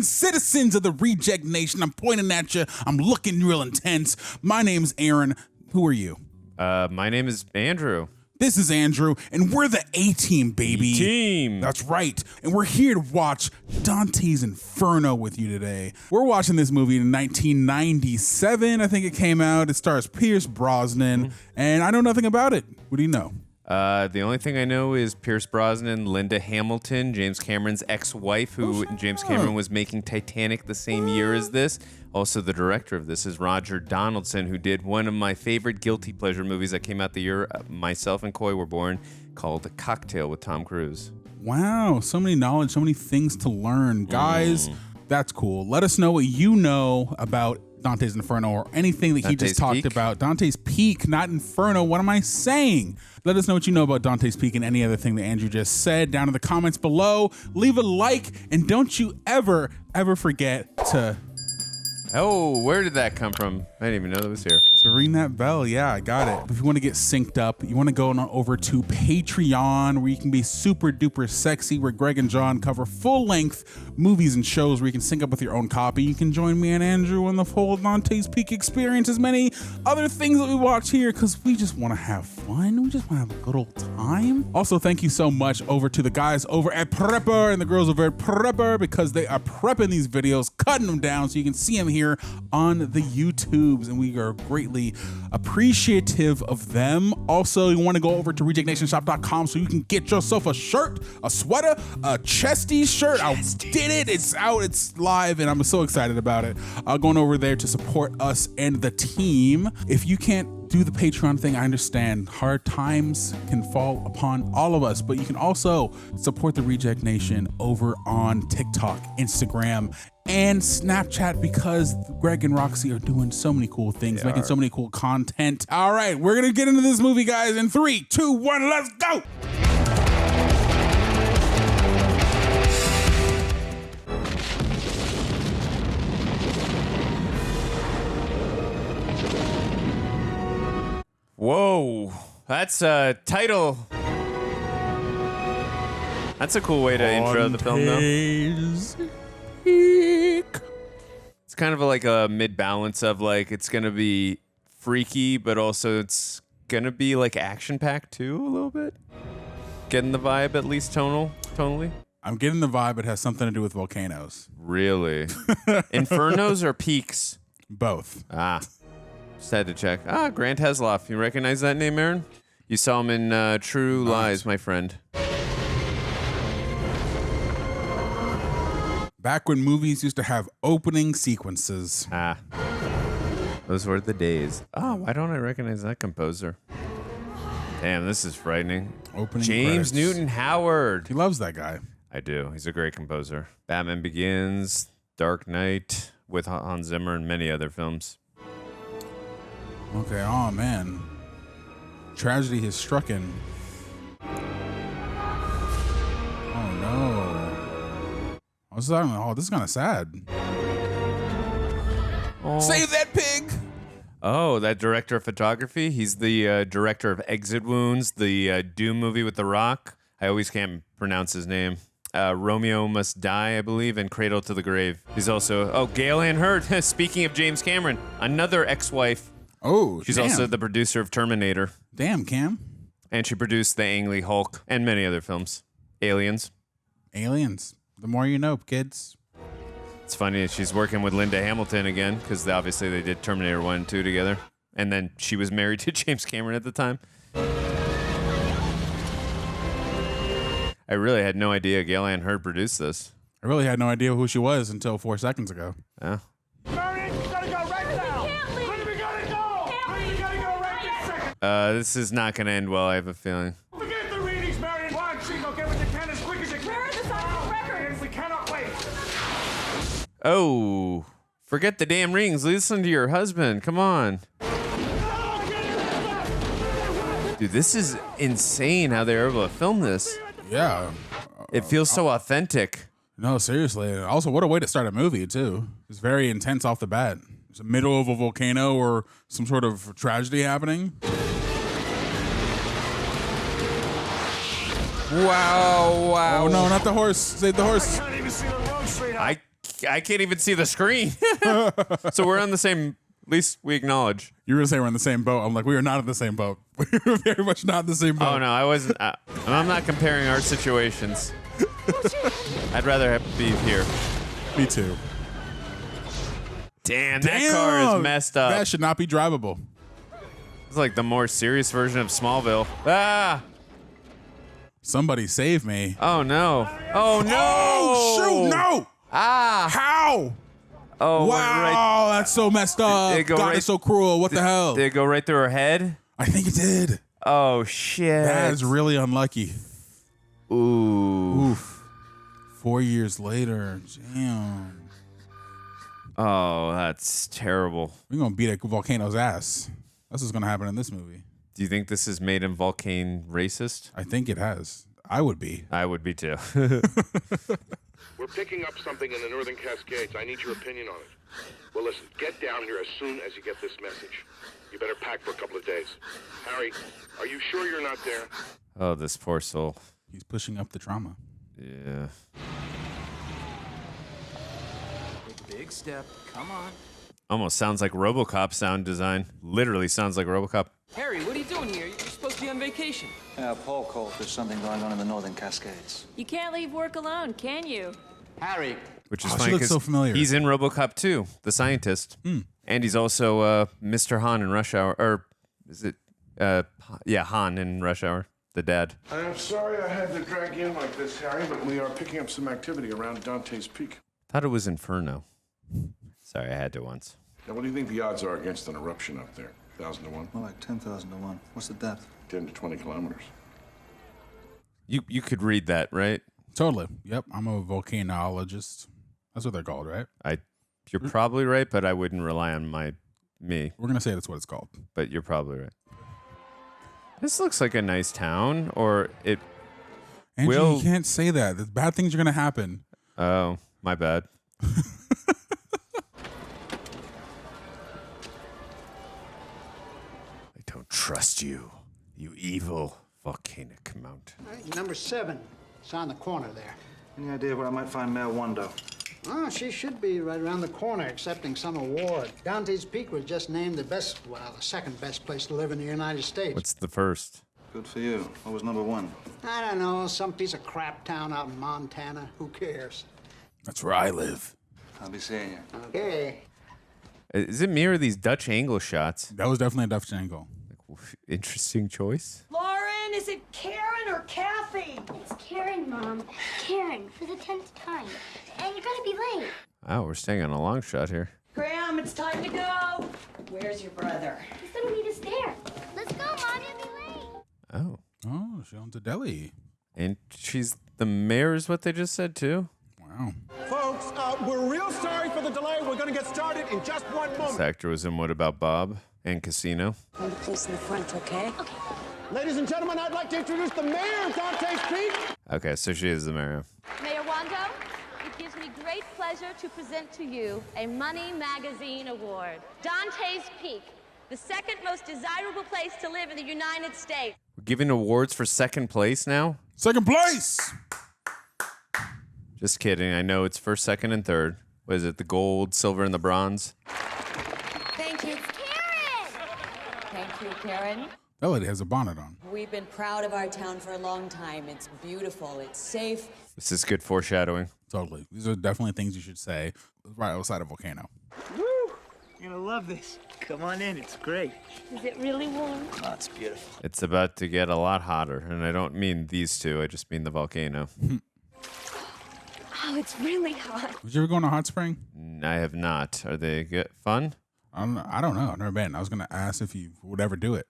citizens of the Reject Nation. I'm pointing at you. I'm looking real intense. My name's Aaron. Who are you? My name is Andrew. This is Andrew, and we're the A-Team, baby. A-Team. That's right. And we're here to watch Dante's Inferno with you today. We're watching this movie in 1997, I think it came out. It stars Pierce Brosnan, and I know nothing about it. What do you know? The only thing I know is Pierce Brosnan, Linda Hamilton, James Cameron's ex-wife, who James Cameron was making Titanic the same year as this. Also, the director of this is Roger Donaldson, who did one of my favorite guilty pleasure movies that came out the year myself and Coy were born, called Cocktail with Tom Cruise. Wow, so many knowledge, so many things to learn. Guys, that's cool. Let us know what you know about Dante's Inferno or anything that he just talked about. Dante's Peak, not Inferno. What am I saying? Let us know what you know about Dante's Peak and any other thing that Andrew just said down in the comments below. Leave a like, and don't you ever forget to... Oh, where did that come from? I didn't even know that was here. So ring that bell. Yeah, I got it. If you want to get synced up, you want to go on over to Patreon, where you can be super duper sexy, where Greg and John cover full length movies and shows where you can sync up with your own copy. You can join me and Andrew in the full Dante's Peak experience, as many other things that we watch here, because we just want to have fun. We just want to have a good old time. Also, thank you so much over to the guys over at Prepper and the girls over at Prepper, because they are prepping these videos, cutting them down so you can see them here on the YouTubes, and we are greatly appreciative of them. Also, you want to go over to rejectnationshop.com so you can get yourself a shirt, a sweater, a chesty shirt. I did it. It's out. It's live, and I'm so excited about it. Going over there to support us and the team. If you can't do the Patreon thing, I understand. Hard times can fall upon all of us, but you can also support the Reject Nation over on TikTok, Instagram, and Snapchat, because Greg and Roxy are doing so many cool things, making so many cool content. All right, we're gonna get into this movie, guys, in 3, 2, 1, let's go! Whoa, that's a title. That's a cool way to intro the film, though. It's kind of like a mid-balance of, like, it's gonna be freaky, but also it's gonna be like action-packed too, a little bit. Getting the vibe, at least tonally. I'm getting the vibe it has something to do with volcanoes. Really? Infernos or peaks? Both. Just had to check. Grant Heslov. You recognize that name, Aaron? You saw him in True Lies, my friend. Back when movies used to have opening sequences. Those were the days. Why don't I recognize that composer? Damn, this is frightening. Opening James credits. Newton Howard. He loves that guy. I do. He's a great composer. Batman Begins, Dark Knight, with Hans Zimmer, and many other films. Okay, oh man. Tragedy has struck in. Oh no. This is kind of sad. Save that pig! Oh, that director of photography? He's the director of Exit Wounds, the Doom movie with The Rock. I always can't pronounce his name. Romeo Must Die, I believe, and Cradle to the Grave. He's also, Gail Ann Hurd, speaking of James Cameron, another ex-wife. Oh, she's also the producer of Terminator. Damn, Cam. And she produced the Ang Lee Hulk and many other films. Aliens. The more you know, kids. It's funny, she's working with Linda Hamilton again, because obviously they did Terminator 1 and 2 together. And then she was married to James Cameron at the time. I really had no idea Gail Ann Hurd produced this. I really had no idea who she was until 4 seconds ago. Yeah. Marion, you gotta go right now! We gotta go! We gotta go right this second! This is not gonna end well, I have a feeling. Forget the readings, Marion! Come on, Chico, get what you can as quick as you can! Where are the scientific records? We cannot wait! Oh, forget the damn rings. Listen to your husband. Come on. Dude, this is insane how they're able to film this. Yeah. It feels so authentic. No, seriously. Also, what a way to start a movie, too. It's very intense off the bat. It's the middle of a volcano or some sort of tragedy happening. Wow. Oh, no, not the horse. Save the horse. I can't even see the road straight out. I I can't even see the screen. So we're on the same. At least we acknowledge. You were gonna say we're in the same boat. I'm like, we are not in the same boat. We're very much not in the same boat. Oh no, I wasn't. I'm not comparing our situations. I'd rather be here. Me too. Damn, that car is messed up. That should not be drivable. It's like the more serious version of Smallville. Ah! Somebody save me. Oh no! Oh no! Oh shoot! No! Ah! How? Oh wow! That's so messed up. God, it's so cruel. What the hell? Did it go right through her head? I think it did. Oh shit! That is really unlucky. Ooh. Oof. 4 years later. Damn. Oh, that's terrible. We're gonna beat a volcano's ass. That's what's gonna happen in this movie. Do you think this is made in Volcane racist? I think it has. I would be. I would be too. We're picking up something in the Northern Cascades. I need your opinion on it. Well, listen, get down here as soon as you get this message. You better pack for a couple of days. Harry, are you sure you're not there? Oh, this poor soul. He's pushing up the trauma. Yeah. Big step. Come on. Almost sounds like RoboCop sound design. Literally sounds like RoboCop. Harry, what are you doing here? You're supposed to be on vacation. Yeah, Paul called. There's something going on in the Northern Cascades. You can't leave work alone, can you? Harry. Which is she funny looks because so familiar. he's in RoboCop 2, the scientist. And he's also Mr. Han in Rush Hour. Or is it? Yeah, Han in Rush Hour, the dad. I'm sorry I had to drag you in like this, Harry, but we are picking up some activity around Dante's Peak. Thought it was Inferno. Sorry, I had to once. Now, what do you think the odds are against an eruption up there? 1,000 to 1? More like 10,000 to 1. What's the depth? 10 to 20 kilometers. You could read that, right? Totally. Yep. I'm a volcanologist. That's what they're called, right? You're probably right, but I wouldn't rely on me. We're gonna say that's what it's called. But you're probably right. This looks like a nice town, or it Andrew, will. you can't say that. The bad things are gonna happen. Oh, my bad. I don't trust you, you evil volcanic mountain. Number 7. It's on the corner there. Any idea where I might find Mayor Wando? Oh, she should be right around the corner accepting some award. Dante's Peak was just named the second best place to live in the United States. What's the first? Good for you. What was number 1? I don't know, some piece of crap town out in Montana. Who cares? That's where I live. I'll be seeing you. Okay. Is it me or these Dutch angle shots? That was definitely a Dutch angle. Interesting choice. Lauren, is it Karen or Kathy? It's Karen, Mom. Karen, for the 10th time. And you're gonna be late. Wow, we're staying on a long shot here. Graham, it's time to go. Where's your brother? He's gonna meet us there. Let's go, Mom. You'll be late. Oh. Oh, she's on to Delhi. And she's the mayor is what they just said too? Wow. Folks, we're real sorry for the delay. We're going to get started in just one This moment. actor was in What About Bob and Casino. Find a place in the front, okay? Okay. Ladies and gentlemen, I'd like to introduce the mayor of Dante's Peak. Okay, so she is the mayor. Mayor Wando, it gives me great pleasure to present to you a Money Magazine Award. Dante's Peak, the second most desirable place to live in the United States. We're giving awards for second place now? Second place! Just kidding. I know it's first, second, and third. What is it? The gold, silver, and the bronze? Thank you. Karen! Thank you, Karen. That lady has a bonnet on. We've been proud of our town for a long time. It's beautiful. It's safe. This is good foreshadowing. Totally. These are definitely things you should say right outside of Volcano. Woo! You're gonna love this. Come on in, it's great. Is it really warm? Oh, it's beautiful. It's about to get a lot hotter, and I don't mean these two. I just mean the volcano. Oh, it's really hot. Did you ever go in a hot spring? I have not. Are they good? Fun? I don't know. I've never been. I was going to ask if you would ever do it.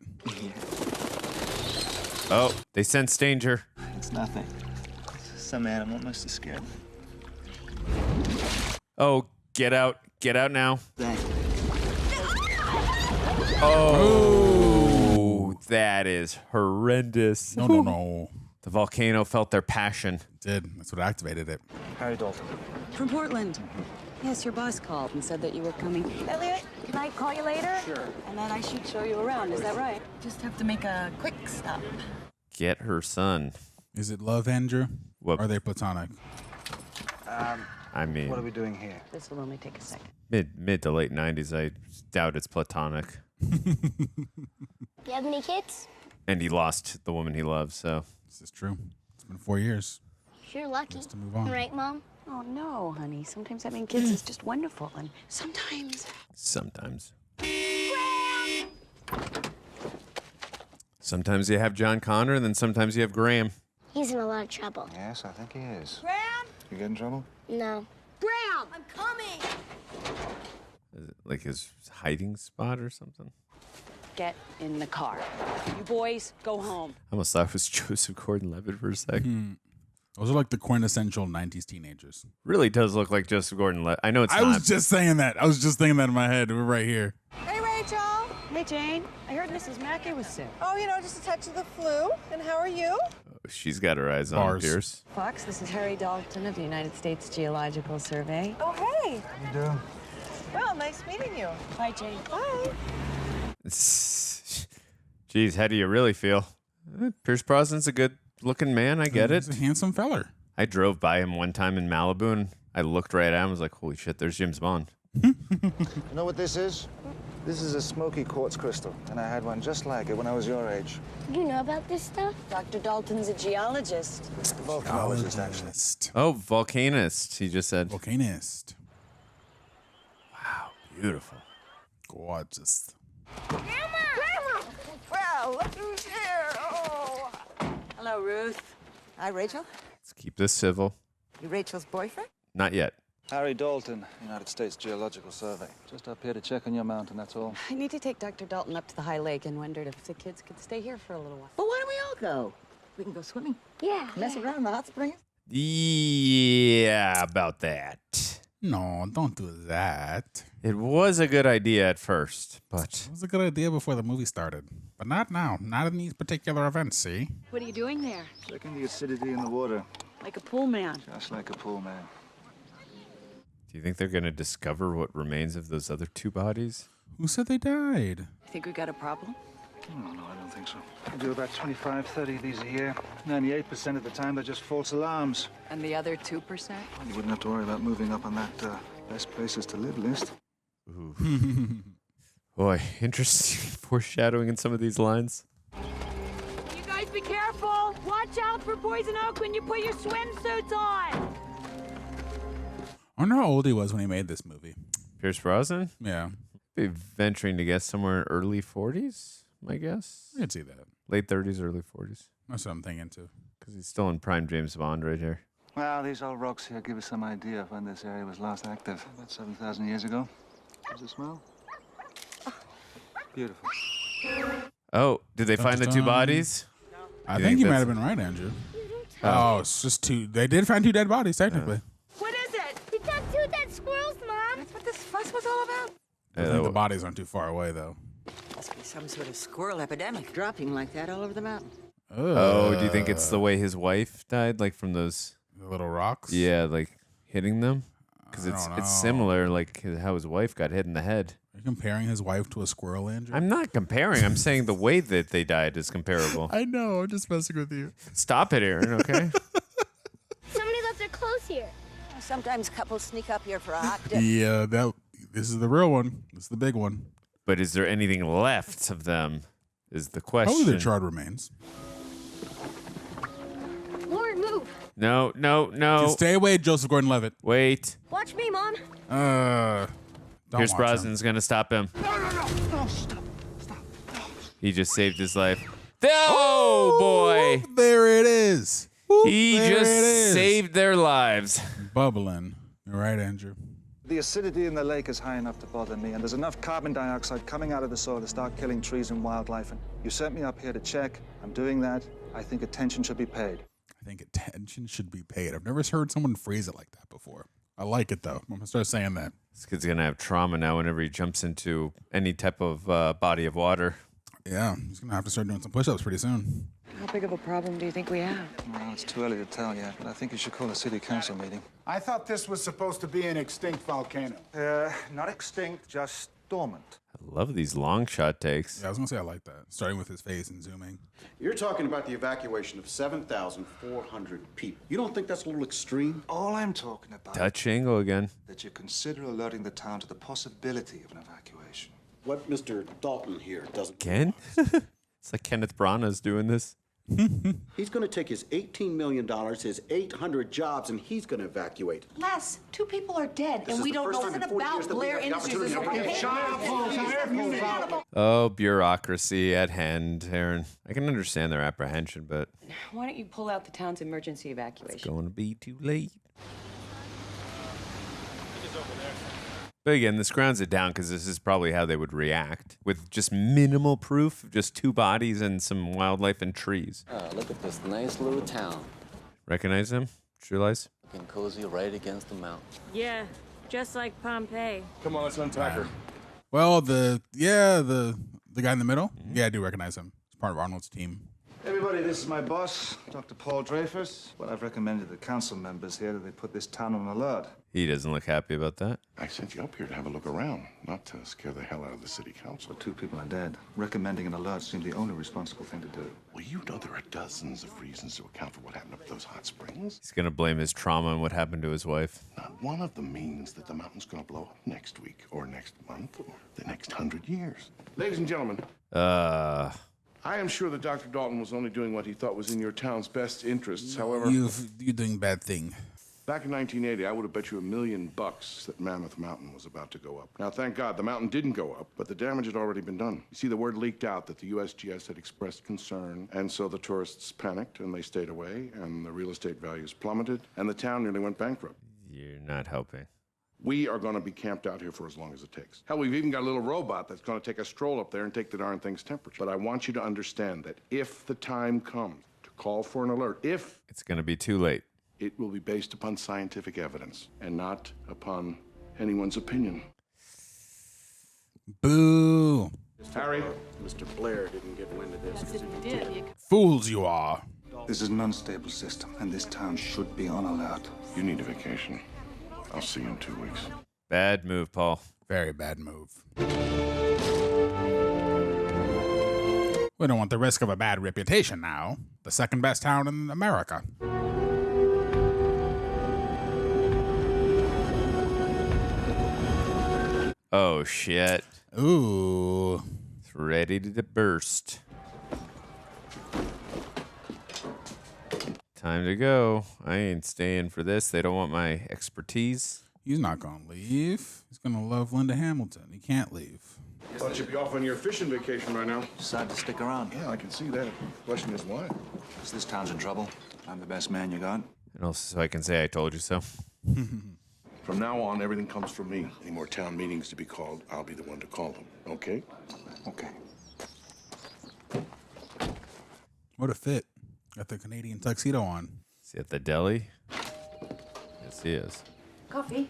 Oh, they sense danger. It's nothing. Some animal must have scared me. Oh, get out. Get out now. Thank you. Oh, that is horrendous. No. The volcano felt their passion. It did. That's what activated it. Harry Dalton. From Portland. Yes, your boss called and said that you were coming. Elliot, can I call you later? Sure. And then I should show you around, is that right? Just have to make a quick stop. Get her son. Is it love, Andrew? What? Or are they platonic? I mean, What are we doing here? This will only take a second. mid to late 90s. I doubt it's platonic. You have any kids? And he lost the woman he loves, so. This is true. It's been 4 years. You're lucky. Just to move on. Right, Mom? Oh, no, honey. Sometimes having kids is just wonderful. And sometimes... Sometimes you have John Connor, and then sometimes you have Graham. He's in a lot of trouble. Yes, I think he is. Graham? You get in trouble? No. Graham, I'm coming. Is it like his hiding spot or something? Get in the car. You boys, go home. I almost thought it was Joseph Gordon-Levitt for a second. Those are like the quintessential 90s teenagers. Really does look like Joseph Gordon-Levitt. I know it's not. I was just saying that. I was just thinking that in my head. We're right here. Hey, Rachel. Hey, Jane. I heard Mrs. Mackey was sick. Oh, just a touch of the flu. And how are you? She's got her eyes on Bars. Pierce. Fox, this is Harry Dalton of the United States Geological Survey. Oh, hey. How you doing? Well, nice meeting you. Bye, Jane. Bye. Jeez, how do you really feel? Pierce Brosnan's a good-looking man. I get it. He's a handsome feller. I drove by him one time in Malibu, and I looked right at him. I was like, holy shit, there's James Bond. You know what this is? This is a smoky quartz crystal, and I had one just like it when I was your age. You know about this stuff? Dr. Dalton's a geologist. Volcanologist, actually. Oh, volcanist, he just said. Volcanist. Wow, beautiful. Gorgeous. Grandma! Well, look who's here. Oh. Hello, Ruth. Hi, Rachel. Let's keep this civil. You Rachel's boyfriend? Not yet. Harry Dalton, United States Geological Survey. Just up here to check on your mountain, that's all. I need to take Dr. Dalton up to the high lake and wondered if the kids could stay here for a little while. Well, why don't we all go? We can go swimming. Yeah. Mess around in the hot springs. Yeah, about that. No, don't do that. It was a good idea at first, but It was a good idea before the movie started. But not now. Not in these particular events, see? What are you doing there? Checking the acidity in the water, Like a pool man. just like a pool man. do you think they're going to discover what remains of those other two bodies? Who said they died? Think we got a problem? No, I don't think so. I do about 25, 30 of these a year. 98% of the time, they're just false alarms. And the other 2%? You wouldn't have to worry about moving up on that best places to live list. Ooh. Boy, interesting foreshadowing in some of these lines. You guys be careful. Watch out for poison oak when you put your swimsuits on. I wonder how old he was when he made this movie. Pierce Brosnan? Yeah, Be venturing to guess somewhere in early 40s, my guess. I could see that. Late 30s, early 40s. That's what I'm thinking too. Because he's still in prime James Bond right here. Well, these old rocks here give us some idea of when this area was last active. About 7,000 years ago. Does it smell? Beautiful. Oh, did they find the two bodies? I You think you might that's- have been right, Andrew. Oh, it's just two. They did find two dead bodies, technically. What is it? We found 2 dead squirrels, Mom. That's what this fuss was all about. I think the bodies aren't too far away, though. Must be some sort of squirrel epidemic dropping like that all over the mountain. Oh, do you think it's the way his wife died, like from those? The little rocks? Yeah, like hitting them. Because I don't know. it's similar, like how his wife got hit in the head. Are you comparing his wife to a squirrel, Andrew? I'm not comparing. I'm saying the way that they died is comparable. I know. I'm just messing with you. Stop it, Aaron. Okay. Somebody left their clothes here. Sometimes couples sneak up here for a hot dip. Yeah, this is the real one. This is the big one. But is there anything left of them? Is the question. Probably their charred remains. Lauren, move. No. Just stay away, Joseph Gordon-Levitt. Wait. Watch me, Mom. Don't Pierce watch Brosnan's gonna stop him. No, stop. He just saved his life. Oh boy! him. There it is. Whoop, He there just it is. saved their lives. Bubbling. You're right, Andrew. The acidity in the lake is high enough to bother me, and there's enough carbon dioxide coming out of the soil to start killing trees and wildlife. And you sent me up here to check. I'm doing that. I think attention should be paid. I think attention should be paid. I've never heard someone phrase it like that before. I like it, though. I'm going to start saying that. This kid's gonna have trauma now whenever he jumps into any type of body of water. Yeah, he's going to have to start doing some push-ups pretty soon. How big of a problem do you think we have? Well, it's too early to tell yet, but I think you should call a city council meeting. I thought this was supposed to be an extinct volcano. Not extinct, just dormant. I Love these long shot takes. Yeah, I was gonna say I like that. Starting with his face and zooming. You're talking about the evacuation of 7,400 people. You don't think that's a little extreme? All I'm talking about Dutch angle again. that you consider alerting the town to the possibility of an evacuation. What Mr. Dalton here doesn't... Again? It's like Kenneth Branagh's doing this. He's going to take his $18 million, his 800 jobs, and he's going to evacuate. Les, 2 people are dead, and we don't know nothing about Blair Industries. Oh, bureaucracy at hand, Aaron. I can understand their apprehension, but Why don't you pull out the town's emergency evacuation? it's going to be too late. But again, this grounds it down because this is probably how they would react with just minimal proof, just 2 bodies and some wildlife and trees. Look at this nice little town. Recognize him? True Lies? Looking cozy right against the mountain. Yeah, just like Pompeii. Come on, let's unpack her. Well, the guy in the middle. Yeah, I do recognize him. He's part of Arnold's team. Everybody, this is my boss, Dr. Paul Dreyfus. Well, I've recommended the council members here that they put this town on alert. He doesn't look happy about that. I sent you up here to have a look around, not to scare the hell out of the city council. Well, 2 people are dead. Recommending an alert seemed the only responsible thing to do. Well, you know there are dozens of reasons to account for what happened up at those hot springs. He's going to blame his trauma and what happened to his wife. Not one of them means that the mountain's going to blow up next week or next month or the next 100 years. Ladies and gentlemen, I am sure that Dr. Dalton was only doing what he thought was in your town's best interests. However, You're doing bad thing. back in 1980, I would have bet you $1 million that Mammoth Mountain was about to go up. Now, thank God, the mountain didn't go up, but the damage had already been done. You see, the word leaked out that the USGS had expressed concern, and so the tourists panicked, and they stayed away, and the real estate values plummeted, and the town nearly went bankrupt. You're not helping. We are going to be camped out here for as long as it takes. Hell, we've even got a little robot that's going to take a stroll up there and take the darn thing's temperature. But I want you to understand that if the time comes to call for an alert, if It's going to be too late. it will be based upon scientific evidence and not upon anyone's opinion. Boo. Harry? Mr. Blair didn't get wind of this. Yes, if you did, Fools you are. This is an unstable system, and this town should be on alert. You need a vacation. I'll see you in 2 weeks. Bad move, Paul. Very bad move. We don't want the risk of a bad reputation now. The second best town in America. Oh, shit. Ooh. It's ready to burst. Time to go. I ain't staying for this. They don't want my expertise. He's not going to leave. He's going to love Linda Hamilton. He can't leave. Thought you'd be off on your fishing vacation right now. Decided to stick around. Yeah, I can see that. Question is why? Because this town's in trouble. I'm the best man you got. And also so I can say I told you so. From now on, everything comes from me. Any more town meetings to be called, I'll be the one to call them. Okay? Okay. What a fit. Got the Canadian tuxedo on. Is he at the deli? Yes, he is. Coffee,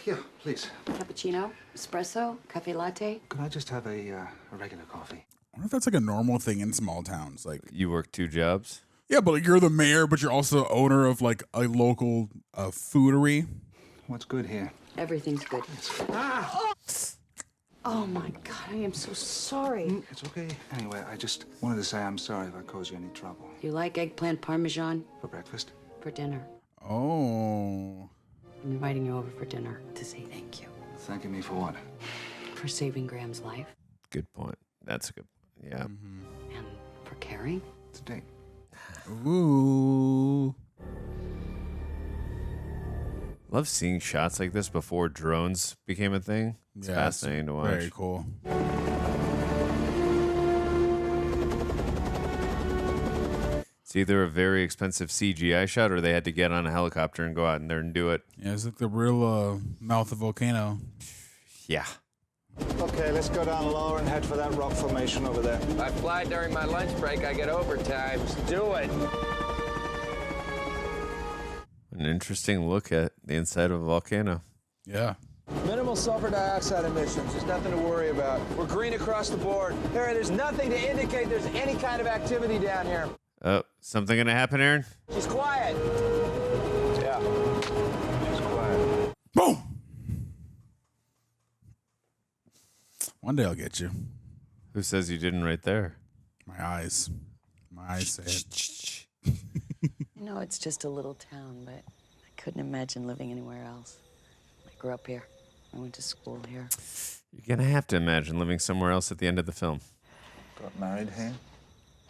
Yeah, please. cappuccino, espresso, cafe latte. Could I just have a regular coffee? I wonder if that's like a normal thing in small towns. Like, You work 2 jobs? yeah, but like you're the mayor, but you're also owner of like a local foodery. What's good here? Everything's good. Oh my God, I am so sorry. It's okay. Anyway, I just wanted to say I'm sorry if I caused you any trouble. You like eggplant parmesan? For breakfast? For dinner. Oh. I'm inviting you over for dinner to say thank you. Thanking me for what? For saving Graham's life Good point. That's a good point. Yeah. and for caring. It's a date. Ooh. Love seeing shots like this before drones became a thing. It's fascinating to watch. Very cool. It's either a very expensive CGI shot or they had to get on a helicopter and go out in there and do it. Yeah, it's like the real mouth of Volcano. Yeah. Okay, let's go down lower and head for that rock formation over there. If I fly during my lunch break, I get overtime. Let's do it. An interesting look at the inside of a volcano. Yeah. Minimal sulfur dioxide emissions. There's nothing to worry about. We're green across the board. Harry, there's nothing to indicate there's any kind of activity down here. Oh, something gonna happen, Aaron? She's quiet. Yeah. She's quiet. Boom! One day I'll get you. Who says you didn't right there? My eyes. My eyes say it. You know, it's just a little town, but I couldn't imagine living anywhere else. I grew up here. I went to school here. You're going to have to imagine living somewhere else at the end of the film. Got married here?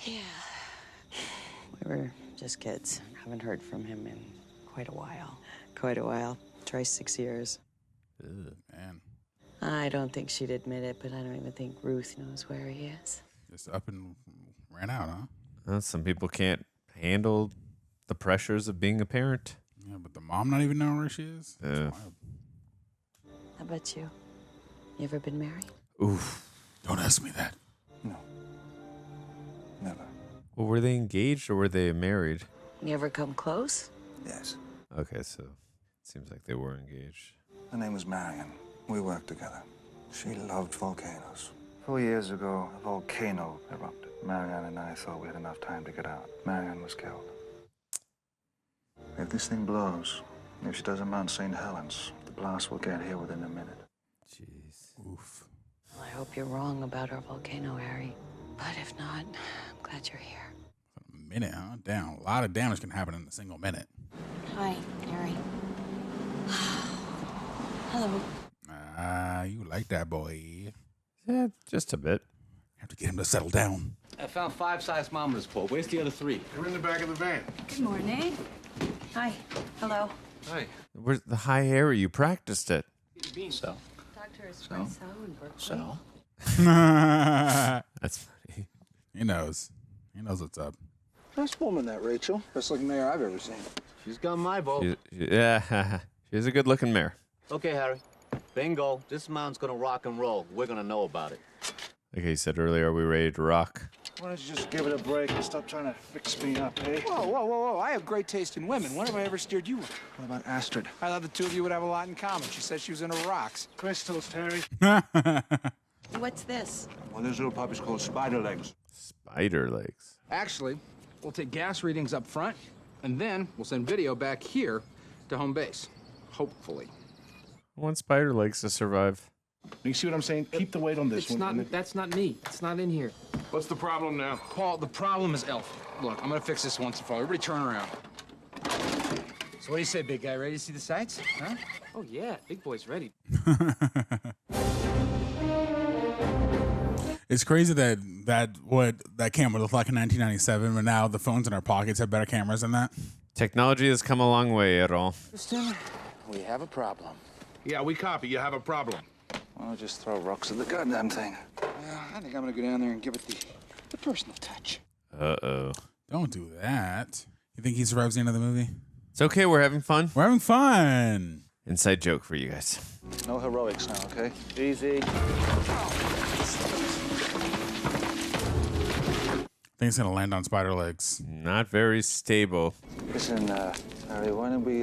Yeah. We were just kids. Haven't heard from him in quite a while. Quite a while. Try 6 years. Ugh, man. I don't think she'd admit it, but I don't even think Ruth knows where he is. Just up and ran out, huh? Well, some people can't handle the pressures of being a parent. Yeah, but the mom not even knowing where she is? That's Yeah. wild. How about you? You ever been married? Oof. Don't ask me that. No. Never. Well, were they engaged or were they married? You ever come close? Yes. Okay, so it seems like they were engaged. Her name was Marion. We worked together. She loved volcanoes. 4 years ago, a volcano erupted. Marion and I thought we had enough time to get out. Marion was killed. If this thing blows, if she doesn't Mount St. Helens, the blast will get here within a minute. Jeez. Oof. Well, I hope you're wrong about our volcano, Harry. But if not, I'm glad you're here. A minute, huh? Damn. A lot of damage can happen in a single minute. Hi, Harry. Hello. Ah, you like that boy. Yeah, just a bit. Have to get him to settle down. I found 5 seismometers, Paul. Where's the other 3? They're in the back of the van. Good morning. Hi. Hello. Hi. Where's the high air? You practiced it. So? Dr. Espresso in Berkeley. So? That's funny. He knows. He knows what's up. Nice woman, that Rachel. Best looking mayor I've ever seen. She's got my vote. Yeah, she's a good-looking mare. Okay, Harry. Bingo. This mountain's gonna rock and roll. We're gonna know about it. Like he said earlier, are we ready to rock? Why don't you just give it a break and stop trying to fix me up, eh? Whoa, whoa, whoa, whoa. I have great taste in women. When have I ever steered you? What about Astrid? I thought the two of you would have a lot in common. She said she was into rocks. Crystals, Terry. What's this? Well, those little puppies called spider legs. Spider legs. Actually, we'll take gas readings up front, and then we'll send video back here to home base. Hopefully. I want spider legs to survive. You see what I'm saying? Keep the weight on this one. That's not me. It's not in here. What's the problem now? Paul, the problem is Elf. Look, I'm gonna fix this once and for all. Everybody turn around. So what do you say, big guy? Ready to see the sights? Huh? Oh, yeah. Big boy's ready. It's crazy that camera looked like in 1997, but now the phones in our pockets have better cameras than that. Technology has come a long way at all. Houston, we have a problem. Yeah, we copy. You have a problem. Well, just throw rocks at the goddamn thing. I think I'm gonna go down there and give it the personal touch. Uh-oh. Don't do that. You think he survives the end of the movie? It's okay, we're having fun. We're having fun. Inside joke for you guys. No heroics now, okay? Easy. I think it's gonna land on spider legs. Not very stable. Listen, Harry, why don't we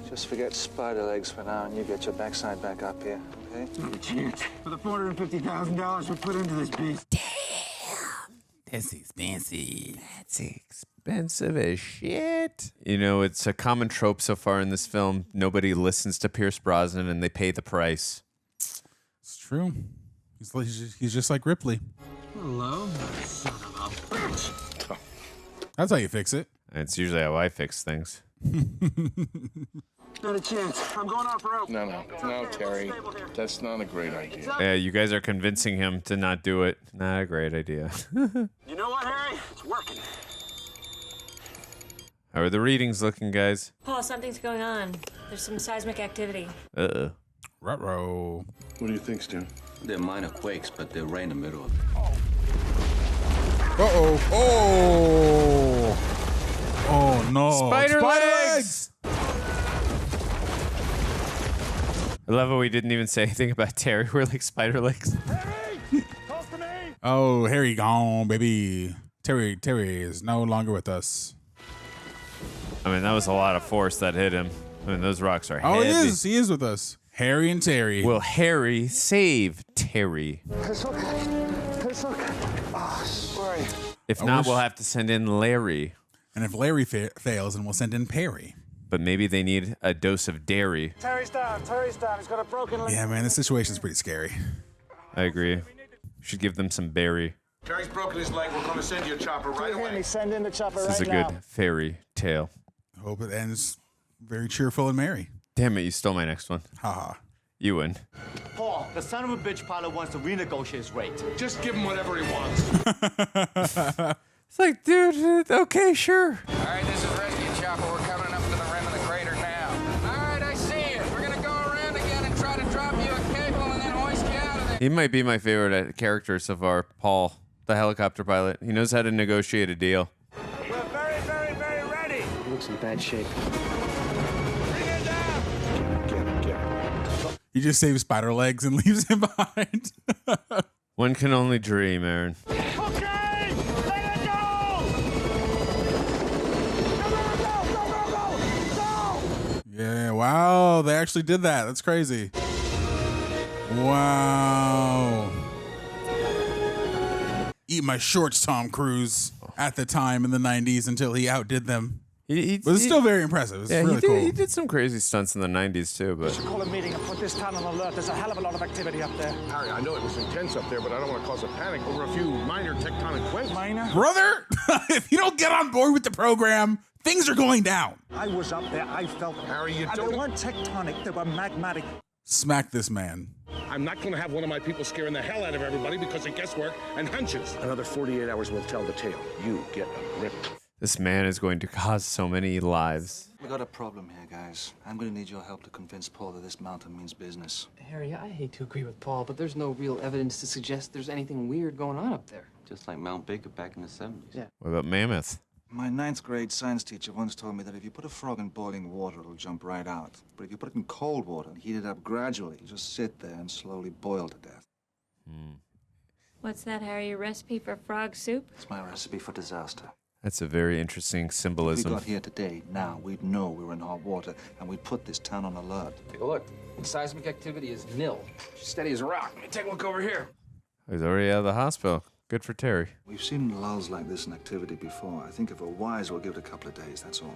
just forget spider legs for now and you get your backside back up here, okay? Not a chance. For the $450,000 we put into this beast. That's expensive. That's expensive as shit. You know, it's a common trope so far in this film. Nobody listens to Pierce Brosnan and they pay the price. It's true. He's just like Ripley. Hello, son of a bitch. That's how you fix it. It's usually how I fix things. Not a chance. I'm going off rope. No, Terry. That's not a great idea. Yeah, you guys are convincing him to not do it. Not a great idea. You know what, Harry? It's working. How are the readings looking, guys? Paul, something's going on. There's some seismic activity. Uh-oh. Ruh-roh. What do you think, Stu? They're minor quakes, but they're right in the middle of it. Uh-oh. Oh. Oh, no. Spider legs! I love how we didn't even say anything about Terry. We're like spider legs. Harry! Talk to me! Oh, Harry gone, baby. Terry is no longer with us. I mean, that was a lot of force that hit him. I mean, those rocks are Oh, heavy. he is with us. Harry and Terry. Will Harry save Terry? It's okay. It's okay. Oh, sorry. If not, we'll have to send in Larry. And if Larry fails, then we'll send in Perry. But maybe they need a dose of dairy. Terry's down. He's got a broken leg. Yeah, man, this situation's pretty scary. I agree. Should give them some berry. Terry's broken his leg. We're going to send you a chopper right away. Me send in the chopper This is a good fairy tale. Hope it ends very cheerful and merry. Damn it, you stole my next one. Haha. You win. Paul, the son of a bitch pilot wants to renegotiate his rate. Just give him whatever he wants. It's like, dude, okay, sure. All right, this is rescue chopper. We're coming up to the rim of the crater now. All right, I see it. We're going to go around again and try to drop you a cable and then hoist you out of there. He might be my favorite character so far, Paul, the helicopter pilot. He knows how to negotiate a deal. We're very, very, very ready. He looks in bad shape. He just saves Spider Legs and leaves him behind. One can only dream, Aaron. Okay, let it go! Go! Yeah, wow. They actually did that. That's crazy. Wow. Eat my shorts, Tom Cruise, at the time in the 90s until he outdid them. But it's still very impressive. It's really cool. He did some crazy stunts in the 90s, too. But Call a meeting and put this town on alert. There's a hell of a lot of activity up there. Harry, I know it was intense up there, but I don't want to cause a panic over a few minor tectonic quakes. Minor? Brother, if you don't get on board with the program, things are going down. I was up there. I felt Harry, you and don't... they weren't tectonic. They were magmatic. Smack this man. I'm not going to have one of my people scaring the hell out of everybody because of guesswork and hunches. Another 48 hours will tell the tale. You get a grip. this man is going to cause so many lives. We got a problem here, guys. I'm going to need your help to convince Paul that this mountain means business. Harry, I hate to agree with Paul, but there's no real evidence to suggest there's anything weird going on up there. Just like Mount Baker back in the 70s. Yeah. What about Mammoth? My 9th grade science teacher once told me that if you put a frog in boiling water, it'll jump right out. But if you put it in cold water and heat it up gradually, it'll just sit there and slowly boil to death. What's that, Harry? A recipe for frog soup? It's my recipe for disaster. That's a very interesting If we symbolism. got here today, now, we'd know we were in hot water, and we'd put this town on alert. Take a look. Seismic activity is nil. Steady as a rock. Let me take a look over here. He's already out of the hospital. Good for Terry. We've seen lulls like this in activity before. I think if we're wise, we'll give it a couple of days, that's all.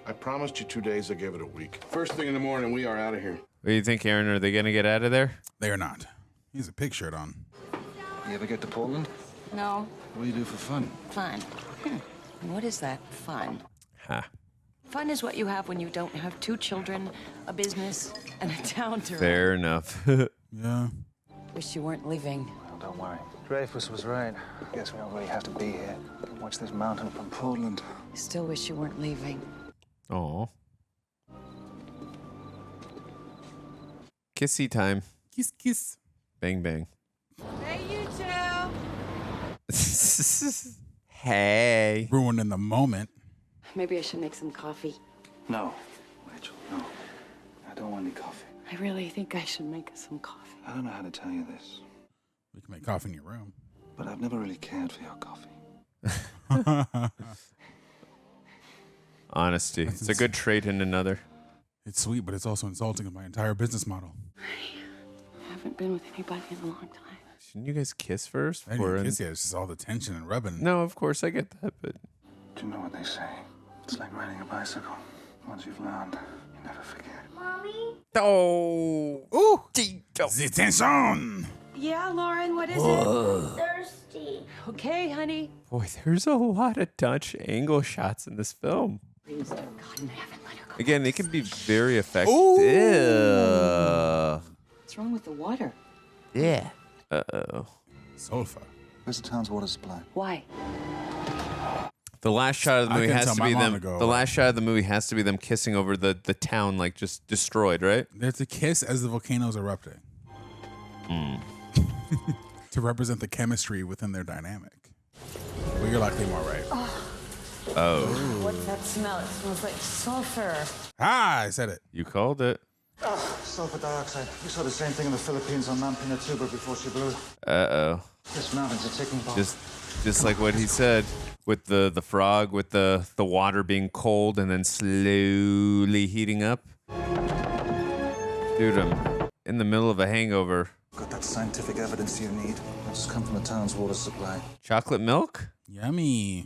I promised you 2 days. I gave it a week. First thing in the morning, we are out of here. What do you think, Aaron? Are they going to get out of there? They are not. He has a pig shirt on. You ever get to Portland? No. What do you do for fun? Fun. What is that? Fun. Ha. Fun is what you have when you don't have 2 children, a business, and a town to run. Fair enough. Yeah. Wish you weren't leaving. Well, don't worry. Dreyfus was right. I guess we don't really have to be here. Watch this mountain from Portland. Still wish you weren't leaving. Aw. Kissy time. Kiss, kiss. Bang, bang. Hey, you two. Hey. Ruining the moment. Maybe I should make some coffee. No, Rachel, no. I don't want any coffee. I really think I should make us some coffee. I don't know how to tell you this, We can make coffee in your room. but I've never really cared for your coffee. Honesty. It's a good trait in another. It's sweet, but it's also insulting of my entire business model. I haven't been with anybody in a long time. Shouldn't you guys kiss first? I didn't kiss yet. It's just all the tension and rubbing. No, of course I get that, but Do you know what they say? It's like riding a bicycle. Once you've learned, you never forget. Mommy? oh, Ooh! The tension! Yeah, Lauren, what is Thirsty. Okay, honey. boy, there's a lot of Dutch angle shots in this film. Please, dear God in heaven, let her go. Again, they can be very effective. What's wrong with the water? Yeah. Uh-oh. Sulfur. Where's the town's water supply? Why? The last shot of the I movie couldn't has tell to my be mom them. to go The away. last shot of the movie has to be them kissing over the town, like just destroyed, right? There's a kiss as the volcano's erupting. To represent the chemistry within their dynamic. Well, you're likely more right. Oh. What's that smell? It smells like sulfur. Ah, I said it. You called it. Oh, sulfur dioxide. We saw the same thing in the Philippines on Mount Pinatubo before she blew. Uh-oh. This mountain's a ticking bomb. Just like what he said with the frog, with the water being cold and then slowly heating up. Dude, I'm in the middle of a hangover. Got that scientific evidence you need. It's come from the town's water supply. Chocolate milk? Yummy.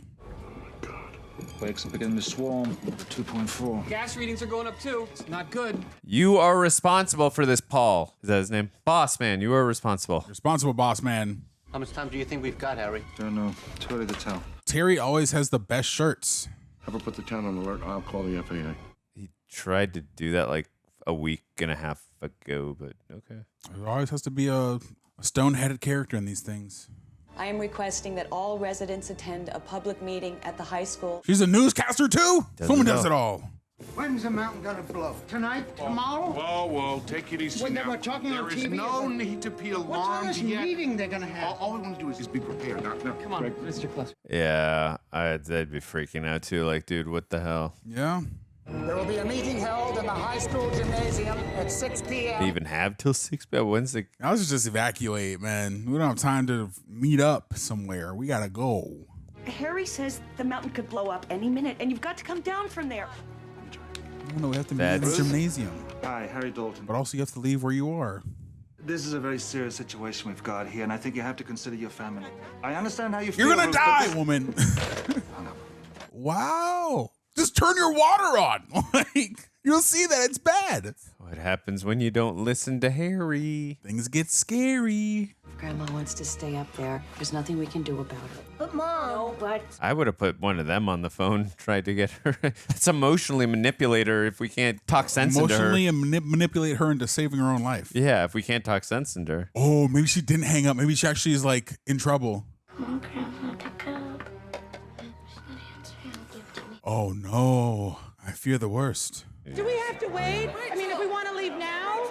Quakes are beginning to swarm. 2.4. Gas readings are going up too. It's not good. You are responsible for this, Paul. Is that his name? Boss man, you are responsible. Responsible boss man. How much time do you think we've got, Harry? Don't know. Too early to tell. Terry always has the best shirts. Have her put the town on alert. I'll call the FAA. He tried to do that like a week and a half ago, but okay. There always has to be a stone-headed character in these things. I am requesting that all residents attend a public meeting at the high school. She's a newscaster too? Someone does it all. When's the mountain gonna blow? Tonight? Tomorrow? Whoa, take it easy now. We're talking on TV. There is no need to be alarmed What's all this yet. meeting they're gonna have? All we want to do is be prepared. Now, Come on, Greg. Mr. Cluster. Yeah, I'd be freaking out too. Like, dude, what the hell? Yeah. There will be a meeting held in the high school gymnasium at 6 p.m. They even have till 6 p.m. When's the... I was just evacuate, man. We don't have time to meet up somewhere. We gotta go. Harry says the mountain could blow up any minute, and you've got to come down from there. No, we have to meet in the gymnasium. Hi, Harry Dalton. But also you have to leave where you are. This is a very serious situation we've got here, and I think you have to consider your family. I understand how you feel. You're gonna Ruth, but die, this- woman. Wow. Just turn your water on. Like, you'll see that it's bad. What happens when you don't listen to Harry? Things get scary. If Grandma wants to stay up there, there's nothing we can do about it. But Mom. No, but I would have put one of them on the phone, tried to get her. Let's emotionally manipulate her if we can't talk sense into her. Emotionally and manipulate her into saving her own life. Yeah, if we can't talk sense into her. Oh, maybe she didn't hang up. Maybe she actually is like in trouble. Come on, Grandma, pick up. She's not answering. Give it to me. Oh no. I fear the worst. do we have to wait? I mean, if we want to leave now?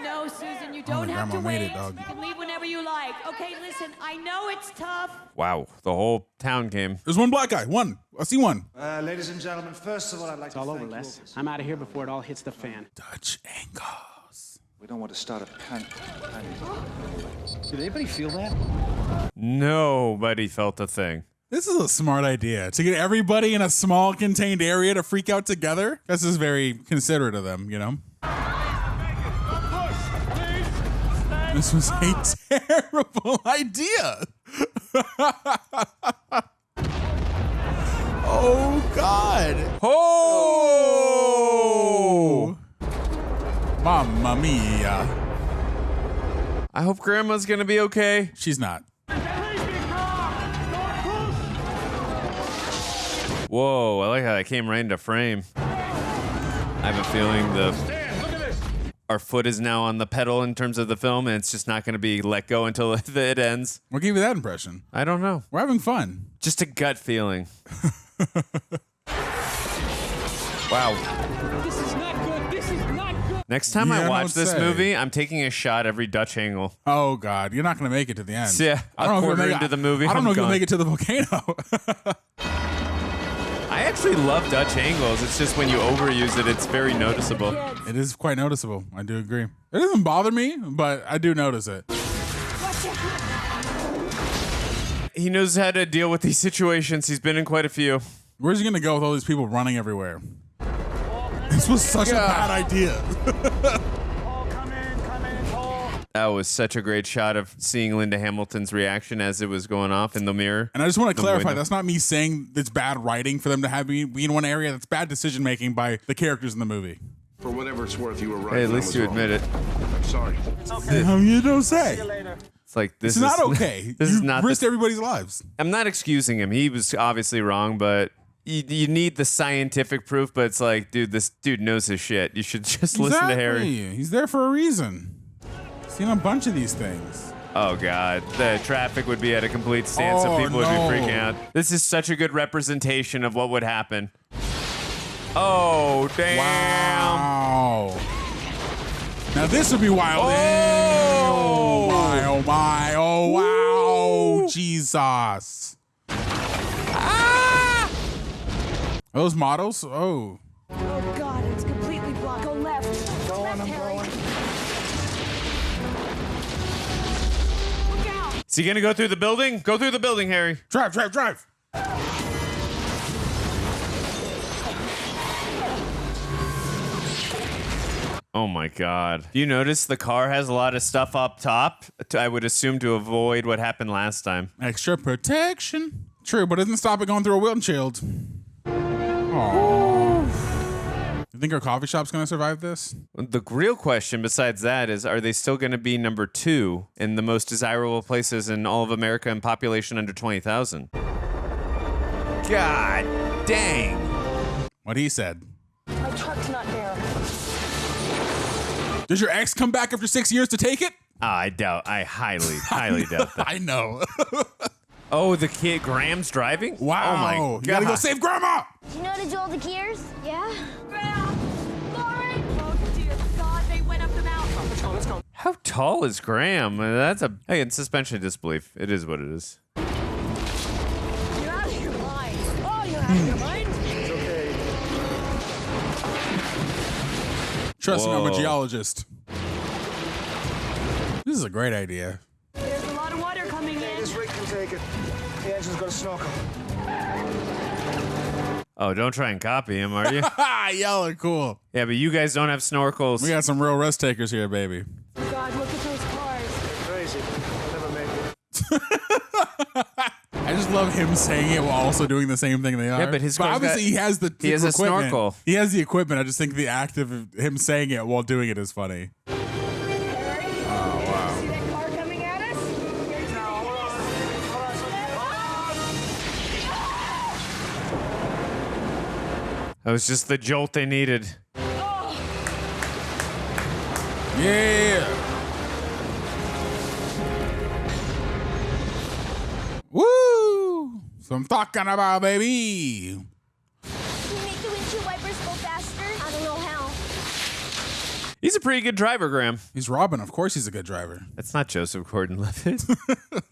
No, Susan, you don't my have to grandma made wait. it, dog. You can leave whenever you like. Okay, listen, I know it's tough. Wow, the whole town came. There's one black guy. One. I see one. Ladies and gentlemen, first of all, I'd like to All over, thank you all Les. for- I'm out of here before it all hits the fan. Dutch angles. We don't want to start a panic. Did anybody feel that? Nobody felt a thing. This is a smart idea. To get everybody in a small contained area to freak out together. This is very considerate of them, you know? This was a terrible idea. Oh, God. Oh! Mamma mia. I hope Grandma's gonna be okay. She's not. Whoa, I like how that came right into frame. I have a feeling our foot is now on the pedal in terms of the film, and it's just not going to be let go until it ends. What gave you that impression? I don't know. We're having fun. Just a gut feeling. Wow. This is not good. This is not good. Next time I Yeah, watch don't this say. movie, I'm taking a shot every Dutch angle. Oh, God. You're not going to make it to the end. Yeah, I don't know if you'll quarter make it- into the movie, I don't I'm know if you'll gone. make it to the volcano. I actually love Dutch angles. It's just when you overuse it, it's very noticeable. It is quite noticeable. I do agree. It doesn't bother me, but I do notice it. He knows how to deal with these situations. He's been in quite a few. Where's he going to go with all these people running everywhere? This was such a bad idea. That was such a great shot of seeing Linda Hamilton's reaction as it was going off in the mirror. And I just want to The clarify, window. that's not me saying it's bad writing for them to have be in one area. That's bad decision making by the characters in the movie. For whatever it's worth, you were right. Hey, at and I least was you wrong. admit it. I'm sorry. You don't say. It's like this It's is not okay. This You is not risked everybody's lives. I'm not excusing him. He was obviously wrong, but you need the scientific proof. But it's like, dude, this dude knows his shit. You should just listen to Harry. Exactly. He's there for a reason. Seen a bunch of these things. Oh God, the traffic would be at a complete standstill. Oh, People would be no. freaking out. This is such a good representation of what would happen. Oh damn! Wow. Now this would be wild. Oh! Oh my! Oh my! Oh wow! Jesus! Ah! Those models? Oh. Oh, God, it's completely blocked. Go left. Left, Harry. Look out. Is he gonna go through the building? Go through the building, Harry. Drive! Drive! Drive! Oh my God. You notice the car has a lot of stuff up top? I would assume to avoid what happened last time. Extra protection. True, but it doesn't stop it going through a windshield. Oh. You think our coffee shop's going to survive this? The real question besides that is, are they still going to be number 2 in the most desirable places in all of America and population under 20,000? God dang. What he said. My truck's not there. Does your ex come back after 6 years to take it? I highly doubt that. I know. Oh, the kid, Graham's driving? Wow. Oh my God. You gotta go save Grandma. Do you know how to do all the gears? Yeah? Graham! Lauren! Oh, dear God, they went up the mountain. Let's go, let's go. How tall is Graham? That's a, hey, it's suspension of disbelief. It is what it is. You're out of your mind. Oh, you're out of your mind? It's okay. Trust me, I'm a Whoa. geologist. This is a great idea. There's a lot of water coming in. This rig can take it. The engine's got to snorkel. Oh, don't try and copy him, are you? Y'all are cool. Yeah, but you guys don't have snorkels. We got some real risk takers here, baby. God, look at those cars. Crazy. I'll never make it. I just love him saying it while also doing the same thing they are. Yeah, but his car's obviously got- he has the he has a equipment. snorkel. He has the equipment. I just think the act of him saying it while doing it is funny. See that car coming at us? That was just the jolt they needed. Yeah. Woo! So I'm talking about, baby. Can you make the windshield wipers go faster? I don't know how. He's a pretty good driver, Graham. He's Robin. Of course he's a good driver. That's not Joseph Gordon-Levitt.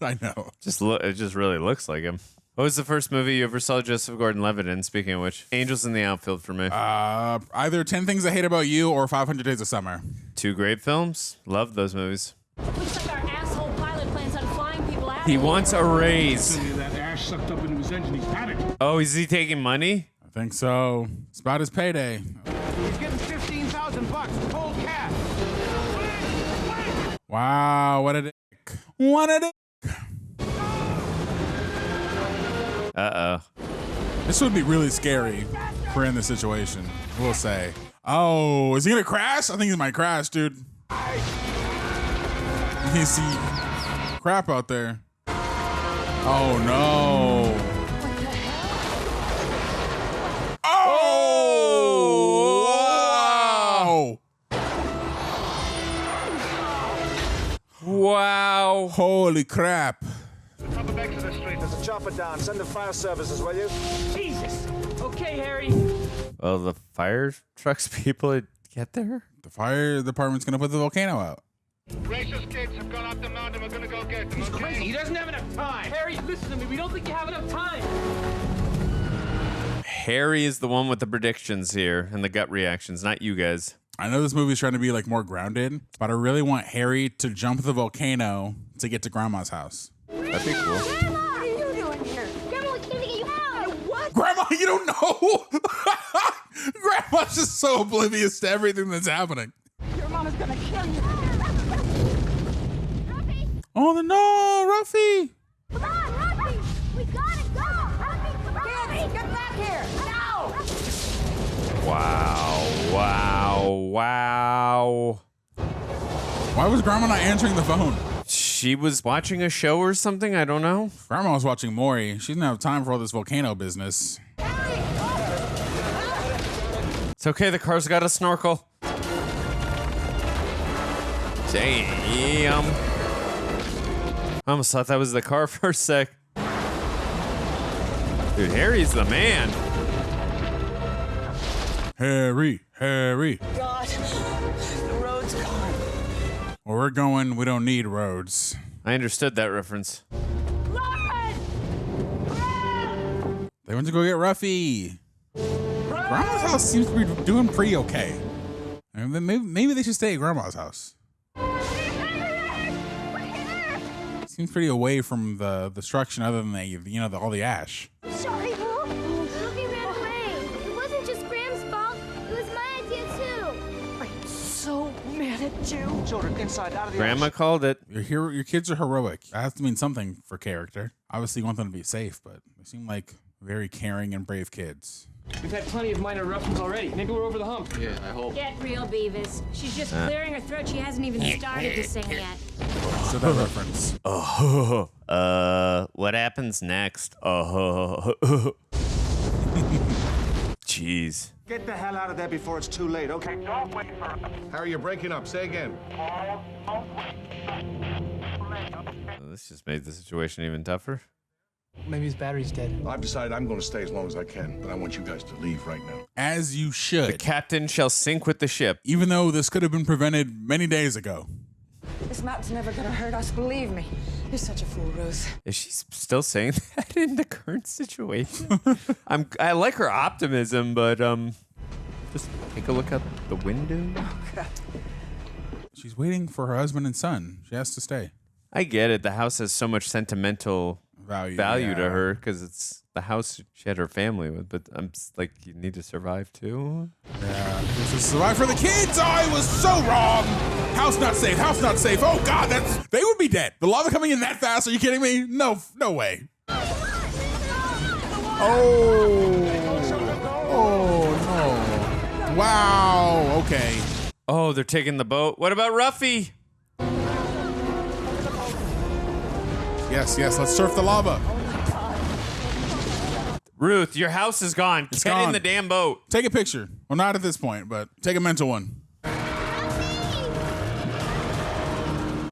I know. It just really looks like him. What was the first movie you ever saw Joseph Gordon-Levitt in? Speaking of which, Angels in the Outfield for me. Either 10 Things I Hate About You or 500 Days of Summer. 2 great films. Loved those movies. Looks like our asshole pilot plans on flying people out. He wants a raise. That ash sucked up into his engine. He's panicked. Oh, is he taking money? I think so. It's about his payday. He's getting $15,000. Cold cash. Wow, what a dick. What a dick. Uh-oh. This would be really scary for in this situation, we'll say. Oh, is he gonna crash? I think he might crash, dude. You can see crap out there. Oh no. Oh! Wow. Holy crap. Top of Exeter Street. There's a chopper down. Send the fire services, will you? Jesus. Okay, Harry. Well, the fire trucks people get there? The fire department's gonna put the volcano out. Gracious kids have gone up the mountain. We're gonna go get them. He's crazy. He doesn't have enough time. Harry, listen to me. We don't think you have enough time. Harry is the one with the predictions here and the gut reactions, not you guys. I know this movie's trying to be like more grounded, but I really want Harry to jump the volcano to get to Grandma's house. That'd be cool. Grandma! What are you doing here? Grandma, we came to get you out. What? Grandma, you don't know? Grandma's just so oblivious to everything that's happening. Your mom is gonna kill you. Oh no, Ruffy! Come on, Ruffy! We gotta go! Ruffy, come on! Kids, get back here! No! Wow. Why was Grandma not answering the phone? She was watching a show or something? I don't know. Grandma was watching Maury. She didn't have time for all this volcano business. It's okay, the car's got a snorkel. Damn. I almost thought that was the car for a sec. Dude, Harry's the man. Harry. God, the road's gone. Where we're going, we don't need roads. I understood that reference. They went to go get Ruffy. Grandma's house seems to be doing pretty okay. And then maybe they should stay at Grandma's house. Seems pretty away from the destruction, other than all the ash. Sorry, Boo. Ruffy ran away. It wasn't just Graham's fault. It was my idea, too. I'm so mad at you. Children, inside, out of the Grandma called it. Your kids are heroic. That has to mean something for character. Obviously, you want them to be safe, but they seem like very caring and brave kids. We've had plenty of minor eruptions already. Maybe we're over the hump. Yeah, I hope. Get real, Beavis. She's just clearing her throat. She hasn't even started to sing yet. So that reference. What happens next? Jeez. Get the hell out of there before it's too late, okay? Harry, you're breaking up. Say again. This just made the situation even tougher. Maybe his battery's dead. I've decided I'm going to stay as long as I can, but I want you guys to leave right now. As you should. The captain shall sink with the ship. Even though this could have been prevented many days ago. This mountain's never gonna hurt us, believe me. You're such a fool, Ruth. Is she still saying that in the current situation? I like her optimism, but just take a look out the window. Oh, God. She's waiting for her husband and son. She has to stay. I get it. The house has so much sentimental value to yeah. her because it's the house she had her family with. But I'm just like, you need to survive too. Yeah, this is survive for the kids. Oh, I was so wrong. House not safe. House not safe. Oh God, they would be dead. The lava coming in that fast? Are you kidding me? No way. Oh no. Wow. Okay. Oh, they're taking the boat. What about Ruffy? Yes. Let's surf the lava. Ruth, your house is gone. It's Get gone. in the damn boat. Take a picture. Well, not at this point, but take a mental one.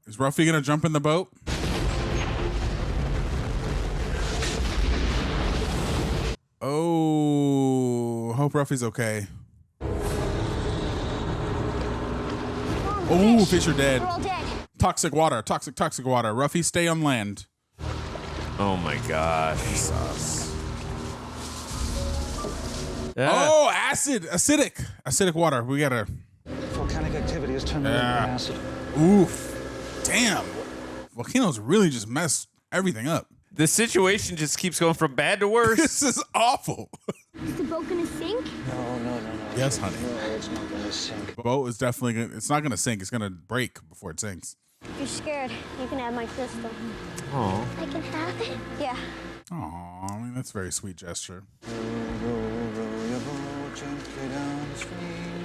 Is Ruffy gonna jump in the boat? Oh, hope Ruffy's okay. Oh, fish are dead. We're all dead. Toxic water. Toxic water. Ruffy, stay on land. Oh my gosh. Jesus. Yeah. Oh, acidic water. We gotta. Volcanic activity has turned into acid. Oof. Damn. Volcanoes really just mess everything up. The situation just keeps going from bad to worse. This is awful. Is the boat gonna sink? No. Yes, honey. No, it's not gonna sink. The boat is definitely gonna, it's not gonna sink. It's gonna break before it sinks. If you're scared, you can have my crystal. Oh. I can have it? Yeah. Aw, I mean, that's a very sweet gesture.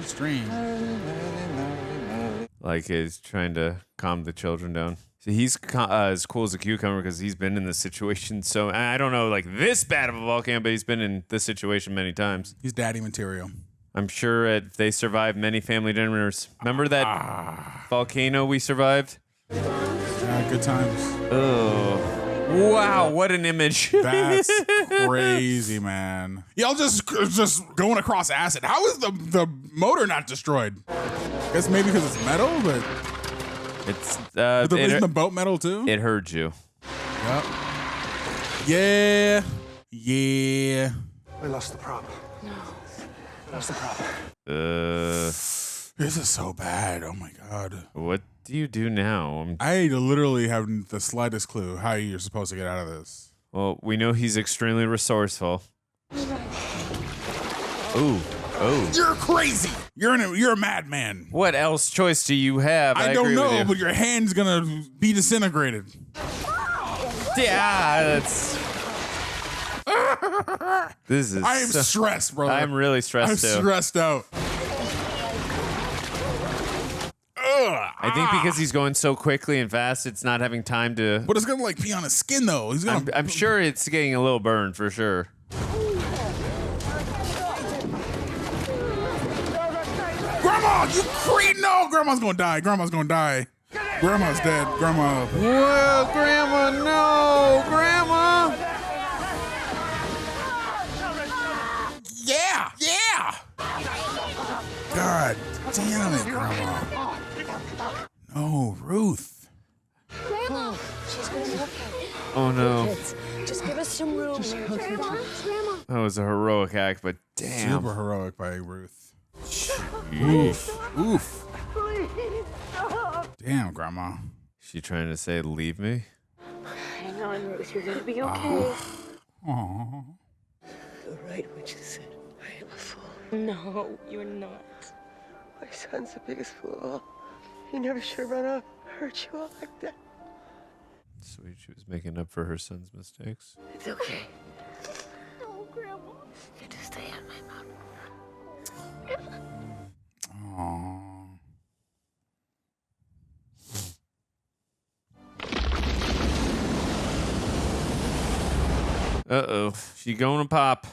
Stream. Like he's trying to calm the children down. So he's as cool as a cucumber because he's been in this situation. So I don't know, like this bad of a volcano, but he's been in this situation many times. He's daddy material. I'm sure they survived many family dinners. Remember that volcano we survived? Good times. Oh. Wow, what an image. That's crazy, man. Y'all just going across acid. How is the motor not destroyed? I guess maybe because it's metal, but it's isn't the boat metal too? It heard you. Yep. Yeah. We lost the prop. No. We lost the prop. This is so bad. Oh my God. What do you do now? I literally have the slightest clue how you're supposed to get out of this. Well, we know he's extremely resourceful. Ooh. Oh. You're crazy. You're a madman. What else choice do you have? I don't know, but your hand's gonna be disintegrated. Yeah, that's. This is. I am stressed, brother. I'm really stressed too. I'm stressed out. I think because he's going so quickly and fast, it's not having time to. But it's gonna like be on his skin though. He's gonna. I'm sure it's getting a little burned for sure. Grandma, you creep! No, Grandma's gonna die. Grandma's gonna die. Grandma's dead. Grandma. Whoa, Grandma! No, Grandma! Yeah. God damn it, Grandma. No, Ruth. Grandma! She's gonna be okay. Oh no. Just give us some room. Grandma? That was a heroic act, but damn. Super heroic by Ruth. Oof. Please stop. Damn, Grandma. She trying to say leave me? Hang on, Ruth. You're gonna be okay. Aww. You're right what you said. I am a fool. No, you're not. My son's the biggest fool of all. He never should have run off, hurt you all like that. Sweet, she was making up for her son's mistakes. It's okay. Oh, Grandma. You just stay on my mind. Aww. Uh-oh. She going to pop.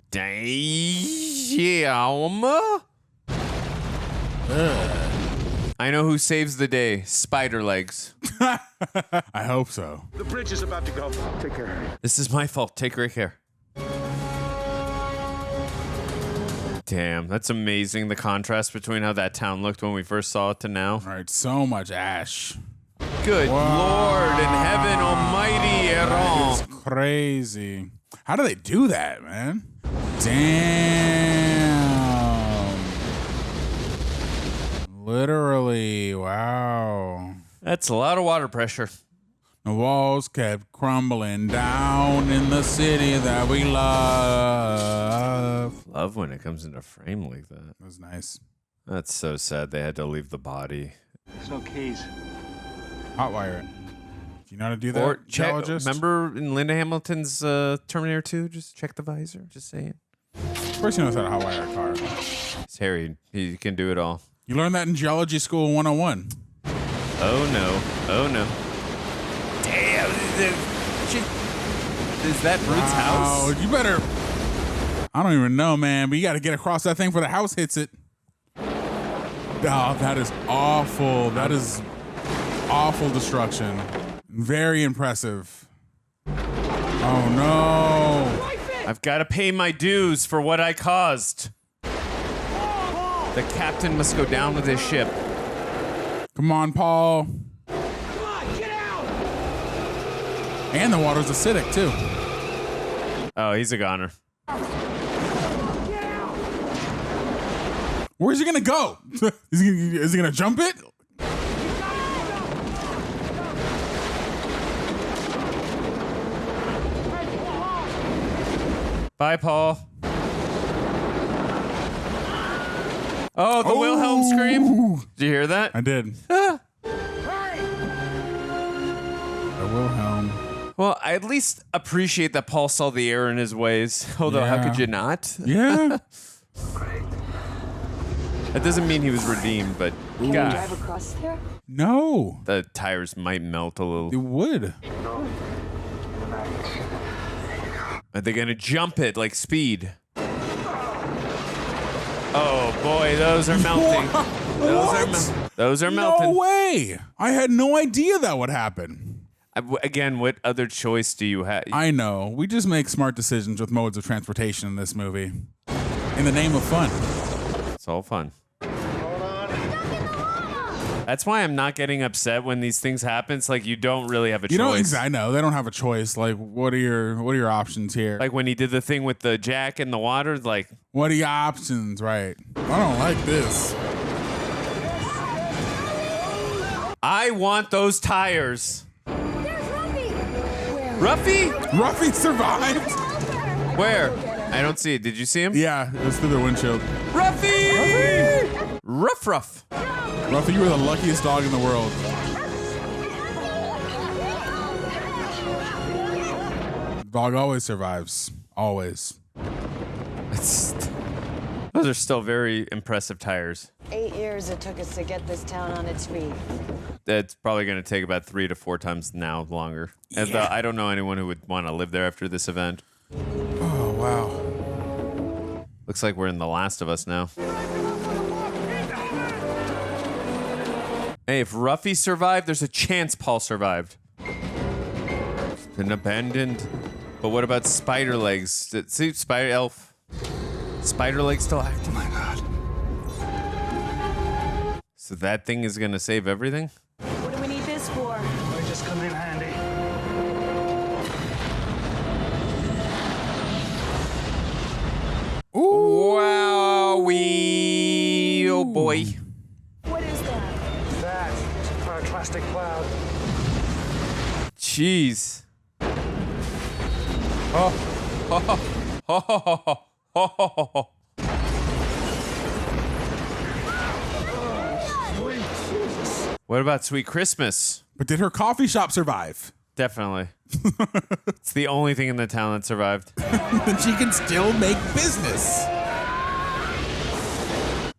Damn. I know who saves the day. Spider legs. I hope so. The bridge is about to go. Take care. This is my fault. Take great care. Damn, that's amazing. The contrast between how that town looked when we first saw it to now. All right, so much ash. Good Lord in heaven almighty, That is crazy. How do they do that, man? Damn. Literally, wow. That's a lot of water pressure. The walls kept crumbling down in the city that we love. Love when it comes into frame like that. That was nice. That's so sad they had to leave the body. There's no keys. Hotwire it. Do you know how to do that, Or check, geologist? remember in Linda Hamilton's Terminator 2, just check the visor? Just saying. Of course he knows how to hotwire a car. It's Harry. He can do it all. You learned that in Geology School 101. Oh, no. Oh, no. Damn. Is that Ruth's house? Oh, you better... I don't even know, man, but you got to get across that thing before the house hits it. Oh, that is awful. That is awful destruction. Very impressive. Oh, no. I've got to pay my dues for what I caused. The captain must go down with his ship. Come on, Paul. Come on, get out! And the water's acidic, too. Oh, he's a goner. Where's he going to go? Is he going to jump it? Bye, Paul. Oh, the Wilhelm scream. Did you hear that? I did. The Wilhelm. Well, I at least appreciate that Paul saw the error in his ways. Although, how could you not? Yeah. That doesn't mean he was redeemed, but Can you God, drive across there? No. the tires might melt a little. It would. Are they going to jump it like Speed? Oh, boy, those are melting. Those are melting. No way. I had no idea that would happen. Again, what other choice do you have? I know. We just make smart decisions with modes of transportation in this movie. In the name of fun. It's all fun. That's why I'm not getting upset when these things happen. It's like you don't really have a choice. I know. They don't have a choice. Like, what are your options here? Like when he did the thing with the jack in the water, like... What are your options, right? I don't like this. I want those tires. There's Ruffy! Ruffy? Ruffy survived? Where? I don't see it. Did you see him? Yeah, it was through the windshield. Ruffy! Ruff. Ruffy, you were the luckiest dog in the world. Dog always survives. Always. Those are still very impressive tires. 8 years it took us to get this town on its feet. It's probably going to take about 3 to 4 times now longer. And I don't know anyone who would want to live there after this event. Oh, wow. Looks like we're in The Last of Us now. Hey, if Ruffy survived, there's a chance Paul survived. Been abandoned. But what about Spider Legs? See, Spider Elf. Spider Legs still active. Oh my God. So that thing is gonna save everything? What do we need this for? Might just come in handy. Ooh. Wowee. Oh boy. What is that? That's a pyroclastic cloud. Jeez. Oh. What about Sweet Christmas? But did her coffee shop survive? Definitely. It's the only thing in the town that survived. And she can still make business.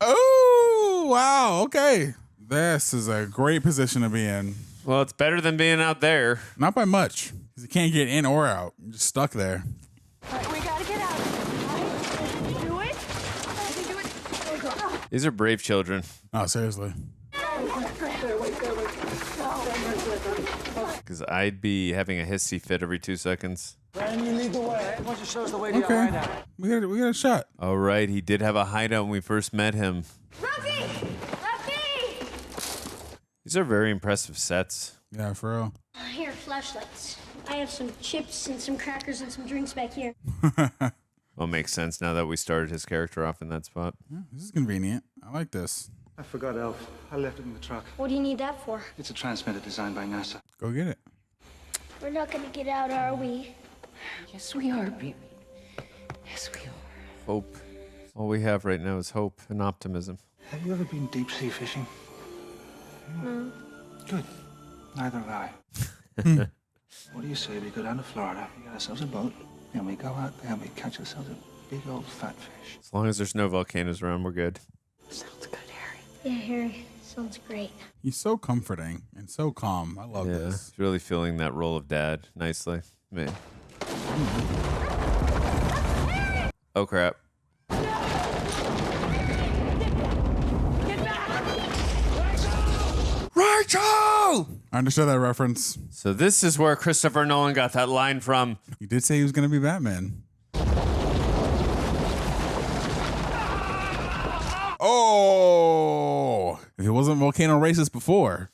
Oh, wow. Okay. This is a great position to be in. Well, it's better than being out there. Not by much. Because you can't get in or out. You're just stuck there. We gotta get out. Can you do it? I can do it. These are brave children. Oh, seriously. Because I'd be having a hissy fit every 2 seconds. Brandon, you lead the way. Why don't you show us the way to your Okay. hideout? We got a shot. All right, he did have a hideout when we first met him. Rocky! Rocky! These are very impressive sets. Yeah, for real. Here, flashlights. I have some chips and some crackers and some drinks back here. Well, makes sense now that we started his character off in that spot. Yeah, this is convenient. I like this. I forgot Elf. I left it in the truck. What do you need that for? It's a transmitter designed by NASA. Go get it. We're not gonna get out, are we? Yes, we are, baby. Yes, we are. Hope. All we have right now is hope and optimism. Have you ever been deep sea fishing? No. Good. Neither have I. What do you say we go down to Florida, we get ourselves a boat, and we go out there and we catch ourselves a big old fat fish? As long as there's no volcanoes around, we're good. Sounds good, Harry. Yeah, Harry. Sounds great. He's so comforting and so calm. I love Yeah, this. he's really feeling that role of dad nicely. Man. Oh, crap. Rachel! I understood that reference. So this is where Christopher Nolan got that line from. He did say he was going to be Batman. Oh! If it wasn't volcano racist before.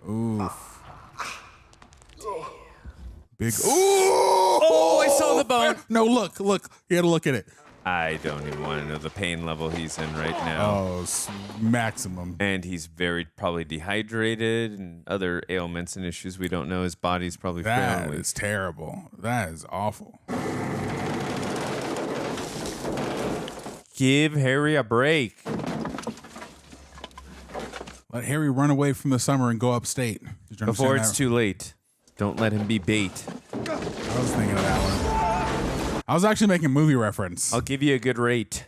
Oof. Big. Ooh! Oh, I saw the bone. No, look. You gotta look at it. I don't even want to know the pain level he's in right now. Oh, maximum. And he's very probably dehydrated and other ailments and issues we don't know. His body's probably That failing. is terrible. That is awful. Give Harry a break. Let Harry run away from the summer and go upstate. Did you Before understand it's that? too late. Don't let him be bait. I was thinking of that one. I was actually making a movie reference. I'll give you a good rate.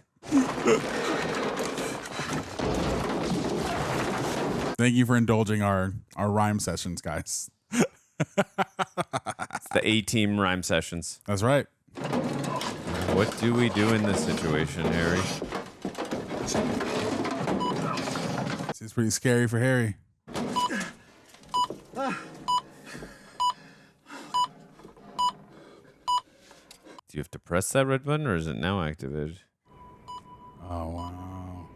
Thank you for indulging our rhyme sessions, guys. It's the A-Team rhyme sessions. That's right. What do we do in this situation, Harry? This is pretty scary for Harry. Do you have to press that red button or is it now activated? Oh, wow.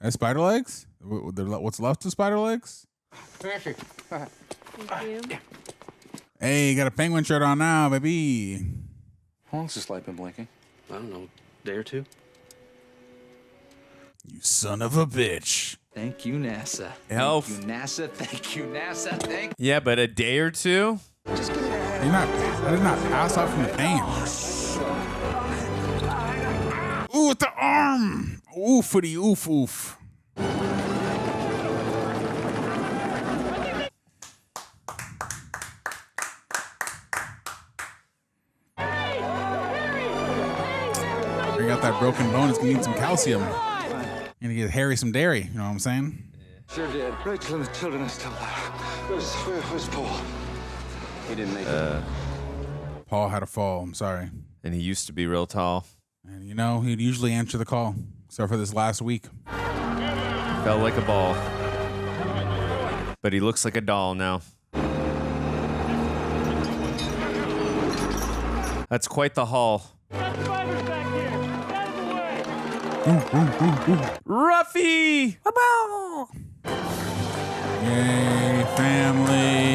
And spider legs? What's left of spider legs? Thank you. Hey, you got a penguin shirt on now, baby. How long's this light been blinking? I don't know, day or two. You son of a bitch. Thank you, NASA. Elf. Thank you, NASA. Thank you, NASA. Thank Yeah, but a day or two? I did not pass out from the pain. Ooh, with the arm. Oofity oof oof. You got that broken bone. It's gonna need some calcium. Gonna get Harry some dairy. You know what I'm saying? Sure did. Rachel and the children are still there. Where's Paul? He didn't make it. Paul had a fall. I'm sorry. And he used to be real tall. And you know, he'd usually answer the call. Except for this last week. Felt like a ball. But he looks like a doll now. That's quite the haul. Ruffy! Yay, family!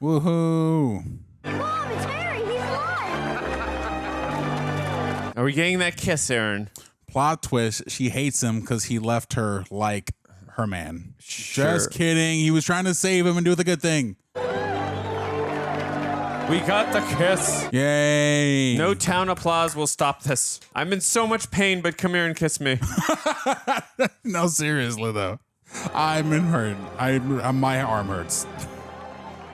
Woohoo! Mom, it's Harry. He's alive. Are we getting that kiss, Aaron? Plot twist, she hates him because he left her like her man. Sure. Just kidding. He was trying to save him and do the good thing. We got the kiss. Yay. No town applause will stop this. I'm in so much pain, but come here and kiss me. No, seriously, though. I'm in hurt. My arm hurts.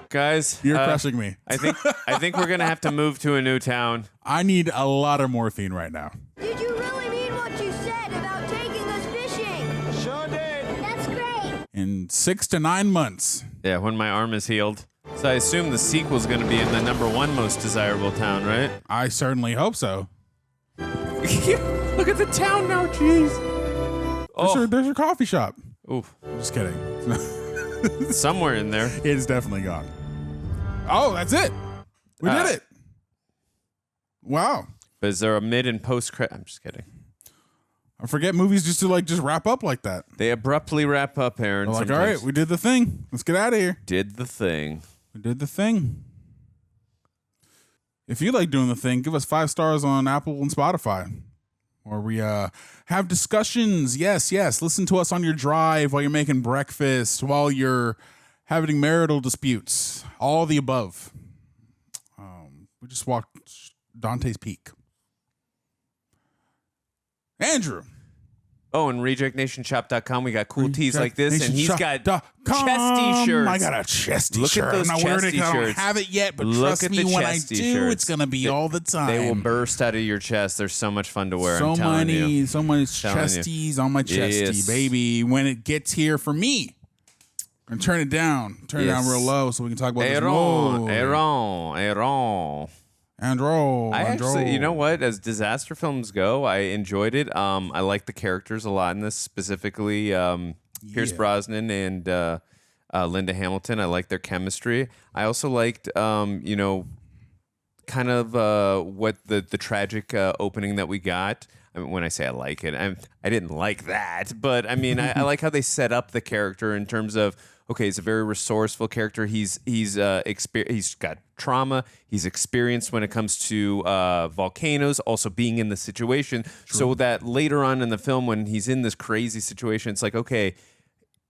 Guys, You're crushing me. I think we're gonna have to move to a new town. I need a lot of morphine right now. Did you really mean what you said about taking us fishing? Sure did. That's great. In 6 to 9 months. Yeah, when my arm is healed. So I assume the sequel's gonna be in the #1 most desirable town, right? I certainly hope so. Look at the town now, jeez. There's your coffee shop. Oof. Just kidding. Somewhere in there. It's definitely gone. Oh, that's it. We did it. Wow. But is there a mid and post credit? I'm just kidding. I forget movies just to wrap up like that. They abruptly wrap up, Aaron. They're like, sometimes. all right, we did the thing. Let's get out of here. Did the thing. We did the thing. If you like doing the thing, give us 5 stars on Apple and Spotify. Or we have discussions. Yes. Listen to us on your drive while you're making breakfast, while you're having marital disputes. All the above. We just walked Dante's Peak. Andrew. Oh, and RejectNationShop.com, we got cool tees like this, and he's got chesty shirts. I got a chesty Look shirt. at those I'm not wearing it 'cause I don't shirts. have it yet, but Look trust at me, the when I chesty do, shirts. it's going to be all the time. They will burst out of your chest. They're so much fun to wear. So I'm telling many you. chesties on my chesty, Yes. baby. When it gets here for me, and turn it down real low so we can talk about this movie. Aaron. I actually, you know what? As disaster films go, I enjoyed it. I like the characters a lot in this, specifically Pierce Brosnan and Linda Hamilton. I like their chemistry. I also liked, kind of what the tragic opening that we got. I mean, when I say I like it, I didn't like that, but I mean, I like how they set up the character in terms of, okay, he's a very resourceful character. He's got trauma. He's experienced when it comes to volcanoes, also being in the situation. So that later on in the film, when he's in this crazy situation, it's like, okay,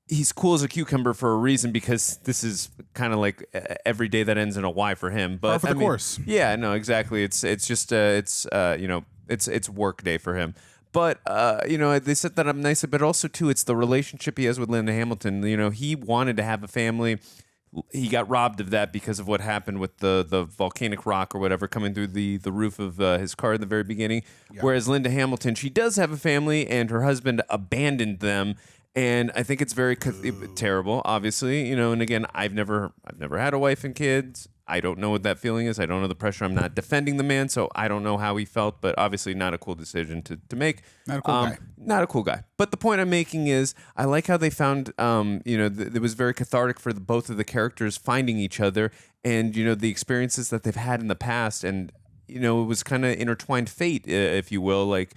he's cool as a cucumber for a reason, because this is kind of like every day that ends in a Y for him. But Par for the course. Yeah, no, exactly. It's just it's work day for him. But, they set that up nicely. But also, too, it's the relationship he has with Linda Hamilton. You know, he wanted to have a family. He got robbed of that because of what happened with the volcanic rock or whatever coming through the roof of his car in the very beginning. Yeah. Whereas Linda Hamilton, she does have a family, and her husband abandoned them. And I think it's very terrible, obviously. And again, I've never had a wife and kids. I don't know what that feeling is. I don't know the pressure. I'm not defending the man, so I don't know how he felt, but obviously not a cool decision to make. Not a cool guy. Not a cool guy. But the point I'm making is I like how they found, it was very cathartic for both of the characters finding each other and, the experiences that they've had in the past. And, it was kind of intertwined fate, if you will. Like,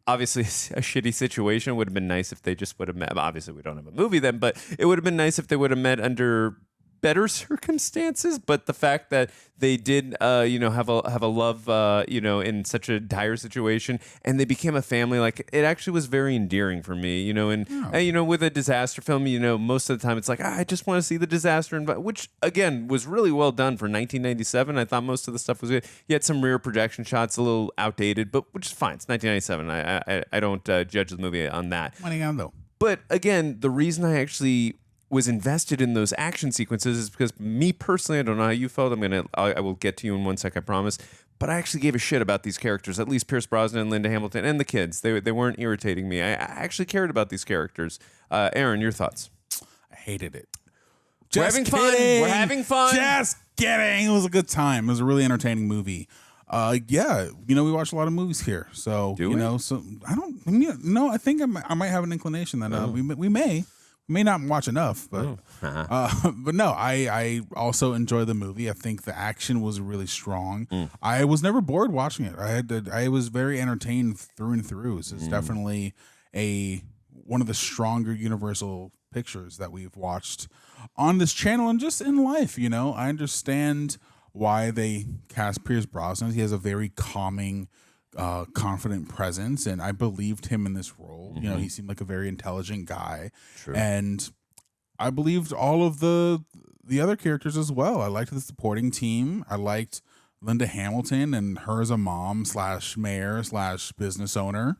obviously, a shitty situation. Would have been nice if they just would have met. Obviously, we don't have a movie then, but it would have been nice if they would have met under better circumstances. But the fact that they did, have a love, in such a dire situation, and they became a family, like, it actually was very endearing for me, And with a disaster film, most of the time it's like, I just want to see the disaster, which again was really well done for 1997. I thought most of the stuff was good. You had some rear projection shots, a little outdated, but which is fine. It's 1997. I don't judge the movie on that. Money on though. But again, the reason I actually was invested in those action sequences is because me personally, I don't know how you felt. I will get to you in one sec, I promise. But I actually gave a shit about these characters, at least Pierce Brosnan and Linda Hamilton and the kids. They weren't irritating me. I actually cared about these characters. Aaron, your thoughts? I hated it. We're having fun. We're having fun. Just kidding. It was a good time. It was a really entertaining movie. We watch a lot of movies here. So, so I don't, I think I might have an inclination that we may not watch enough, but but no, I also enjoy the movie. I think the action was really strong. I was never bored watching it. I was very entertained through and through. It's definitely one of the stronger Universal pictures that we've watched on this channel and just in life. I understand why they cast Pierce Brosnan. He has a very calming, confident presence, and I believed him in this role. He seemed like a very intelligent guy. True. And I believed all of the other characters as well. I liked the supporting team. I liked Linda Hamilton and her as a mom / mayor / business owner.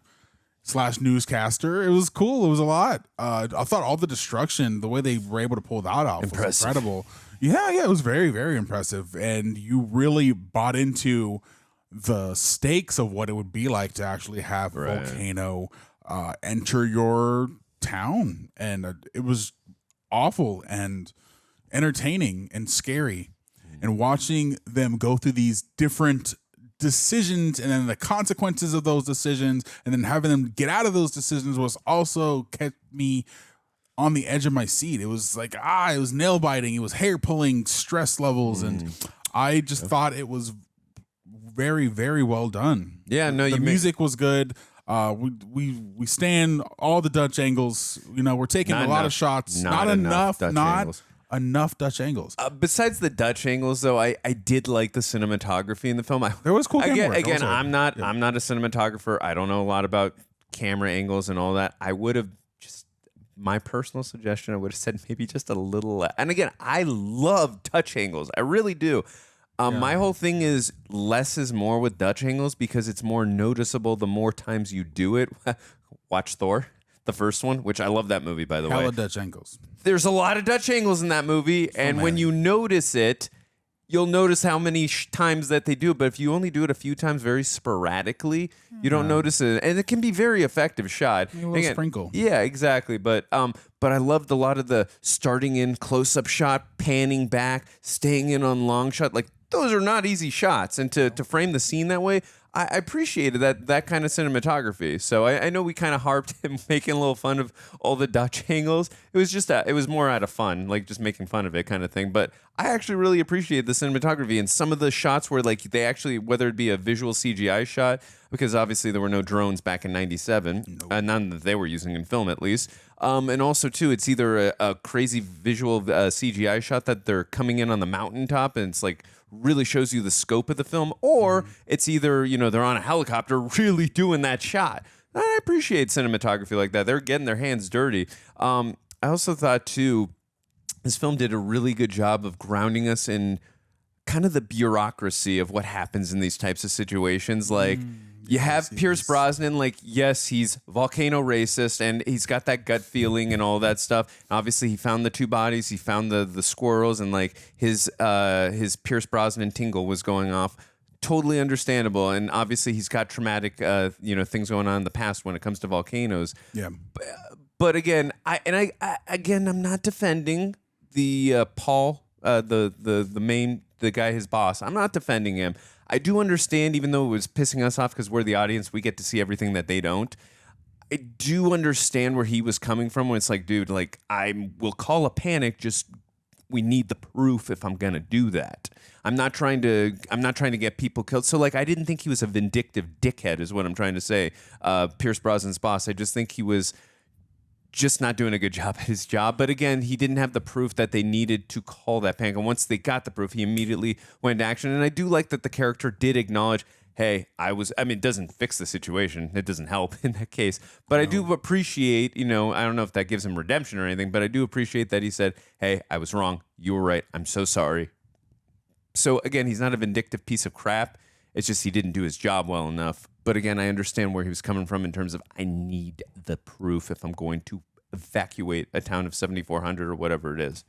slash newscaster. It was cool. It was a lot. I thought all the destruction, the way they were able to pull that off was incredible. Yeah, it was very, very impressive. And you really bought into the stakes of what it would be like to actually have a volcano enter your town. And it was awful and entertaining and scary. And watching them go through these different decisions and then the consequences of those decisions and then having them get out of those decisions was also kept me on the edge of my seat. It was like, it was nail biting. It was hair pulling stress levels. And I just thought it was very, very well done. Yeah, no, the music was good. We stand all the Dutch angles. You know, we're taking a lot of shots. Not enough Dutch angles. Besides the Dutch angles, though, I did like the cinematography in the film. There was cool camera work Again, also. I'm not a cinematographer. I don't know a lot about camera angles and all that. I would have my personal suggestion, I would have said maybe just a little. And again, I love Dutch angles. I really do. My whole thing is less is more with Dutch angles because it's more noticeable the more times you do it. Watch Thor, the first one, which I love that movie, by the way. Hella Dutch angles. There's a lot of Dutch angles in that movie, and when you notice it, you'll notice how many times that they do it. But if you only do it a few times very sporadically, you don't notice it. And it can be very effective shot. A little sprinkle. Yeah, exactly. But I loved a lot of the starting in close-up shot, panning back, staying in on long shot. Like, those are not easy shots. And to frame the scene that way, I appreciated that kind of cinematography. So I know we kind of harped him making a little fun of all the Dutch angles. It was just it was more out of fun, like just making fun of it kind of thing. But I actually really appreciate the cinematography and some of the shots where like they actually, whether it be a visual CGI shot, because obviously there were no drones back in '97, none that they were using in film at least. And also too, it's either a crazy visual CGI shot that they're coming in on the mountaintop and it's like really shows you the scope of the film, or it's either, they're on a helicopter really doing that shot. And I appreciate cinematography like that. They're getting their hands dirty. I also thought too, this film did a really good job of grounding us in kind of the bureaucracy of what happens in these types of situations. Like, you have Pierce Brosnan, like, yes, he's volcano racist, and he's got that gut feeling and all that stuff. And obviously, he found the two bodies, he found the squirrels, and like his Pierce Brosnan tingle was going off. Totally understandable, and obviously, he's got traumatic, things going on in the past when it comes to volcanoes. Yeah. But again, I'm not defending the Paul, the guy, his boss. I'm not defending him. I do understand, even though it was pissing us off because we're the audience, we get to see everything that they don't. I do understand where he was coming from when it's like, dude, like, I will call a panic, just we need the proof if I'm gonna do that. I'm not trying to get people killed. So like, I didn't think he was a vindictive dickhead is what I'm trying to say. Pierce Brosnan's boss. I just think he was just not doing a good job at his job. But again, he didn't have the proof that they needed to call that panic. And once they got the proof, he immediately went into action. And I do like that the character did acknowledge, hey, it doesn't fix the situation. It doesn't help in that case. But I do appreciate, I don't know if that gives him redemption or anything, but I do appreciate that he said, hey, I was wrong. You were right. I'm so sorry. So again, he's not a vindictive piece of crap. It's just he didn't do his job well enough. But again, I understand where he was coming from in terms of I need the proof if I'm going to evacuate a town of 7,400 or whatever it is.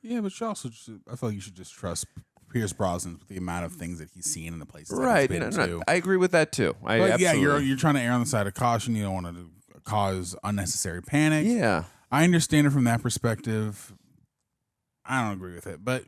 Yeah, but you also, I feel like you should just trust Pierce Brosnan with the amount of things that he's seen in the places Right. that he's been to. I agree with that too. You're trying to err on the side of caution. You don't want to cause unnecessary panic. Yeah. I understand it from that perspective. I don't agree with it, but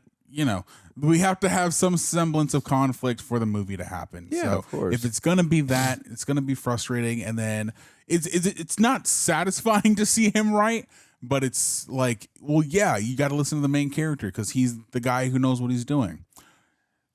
we have to have some semblance of conflict for the movie to happen. Yeah, so of course. If it's gonna be that, it's gonna be frustrating, and then it's not satisfying to see him right, but it's like, well, yeah, you got to listen to the main character because he's the guy who knows what he's doing.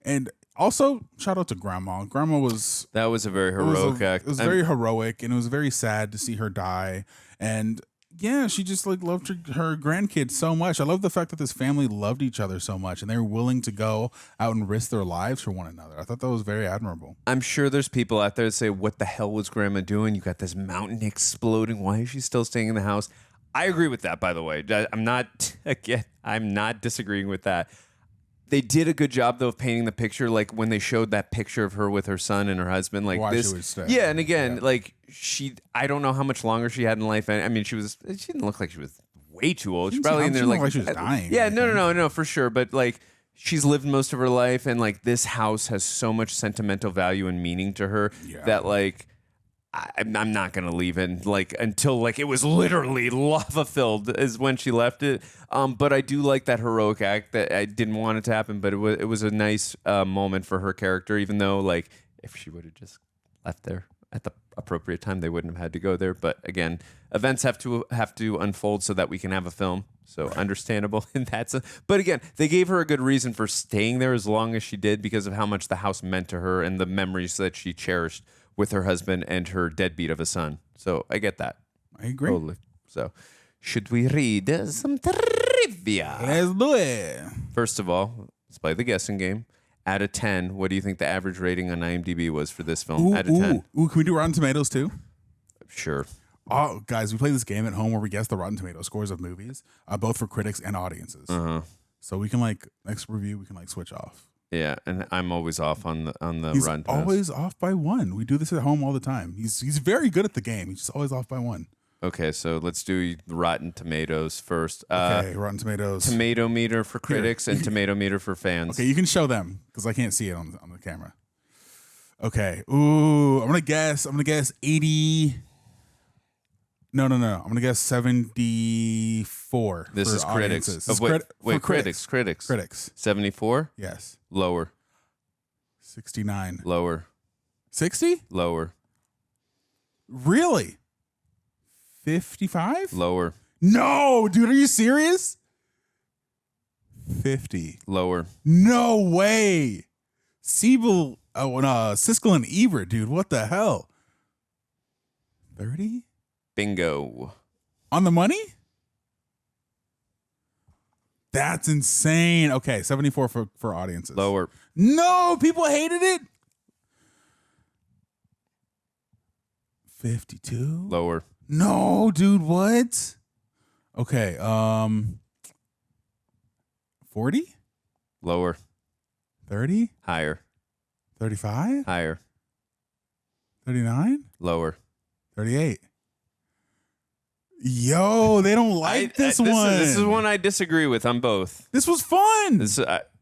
And also, shout out to Grandma. Grandma was a very heroic act. It was very heroic, and it was very sad to see her die. And yeah, she just like loved her grandkids so much. I love the fact that this family loved each other so much and they were willing to go out and risk their lives for one another. I thought that was very admirable. I'm sure there's people out there that say, what the hell was Grandma doing? You got this mountain exploding. Why is she still staying in the house? I agree with that, by the way. I'm not disagreeing with that. They did a good job though of painting the picture, like when they showed that picture of her with her son and her husband, like Why this. she would stay. Yeah, and again, like I don't know how much longer she had in life. I mean, she didn't look like she was way too old. She's probably in there like she was dying. Yeah, no, for sure. But like she's lived most of her life, and like this house has so much sentimental value and meaning to her that like. I'm not gonna leave it like until like it was literally lava filled is when she left it. But I do like that heroic act that I didn't want it to happen, but it was a nice moment for her character. Even though like if she would have just left there at the appropriate time, they wouldn't have had to go there. But again, events have to unfold so that we can have a film. So understandable, and but again, they gave her a good reason for staying there as long as she did because of how much the house meant to her and the memories that she cherished with her husband and her deadbeat of a son. So I get that. I agree. Totally. So should we read some trivia? Let's do it. First of all, let's play the guessing game. Out of 10, what do you think the average rating on IMDb was for this film? Out of 10. Ooh, can we do Rotten Tomatoes too? Sure. Oh, guys, we play this game at home where we guess the Rotten Tomato scores of movies, both for critics and audiences. So we can next review, we can switch off. Yeah, and I'm always off on the He's Rotten Tomatoes. always off by 1. We do this at home all the time. He's very good at the game. He's just always off by 1. Okay, so let's do Rotten Tomatoes first. Okay, Rotten Tomatoes. Tomato meter for critics and tomato meter for fans. Okay, you can show them because I can't see it on the camera. Okay. Ooh, I'm gonna guess 80. No. I'm gonna guess 74. This is critics. This Oh, is wait, for critics. 74? Yes. Lower. 69. Lower. 60? Lower. Really? 55? Lower. No, dude, are you serious? 50. Lower. No way. Siskel and Ebert, dude. What the hell? 30? Bingo. On the money? That's insane. Okay, 74 for audiences. Lower. No, people hated it. 52? Lower. No, dude, what? Okay, 40? Lower. 30? Higher. 35? Higher. 39? Lower. 38. Yo, they don't like this one. This is one I disagree with on both. This was fun.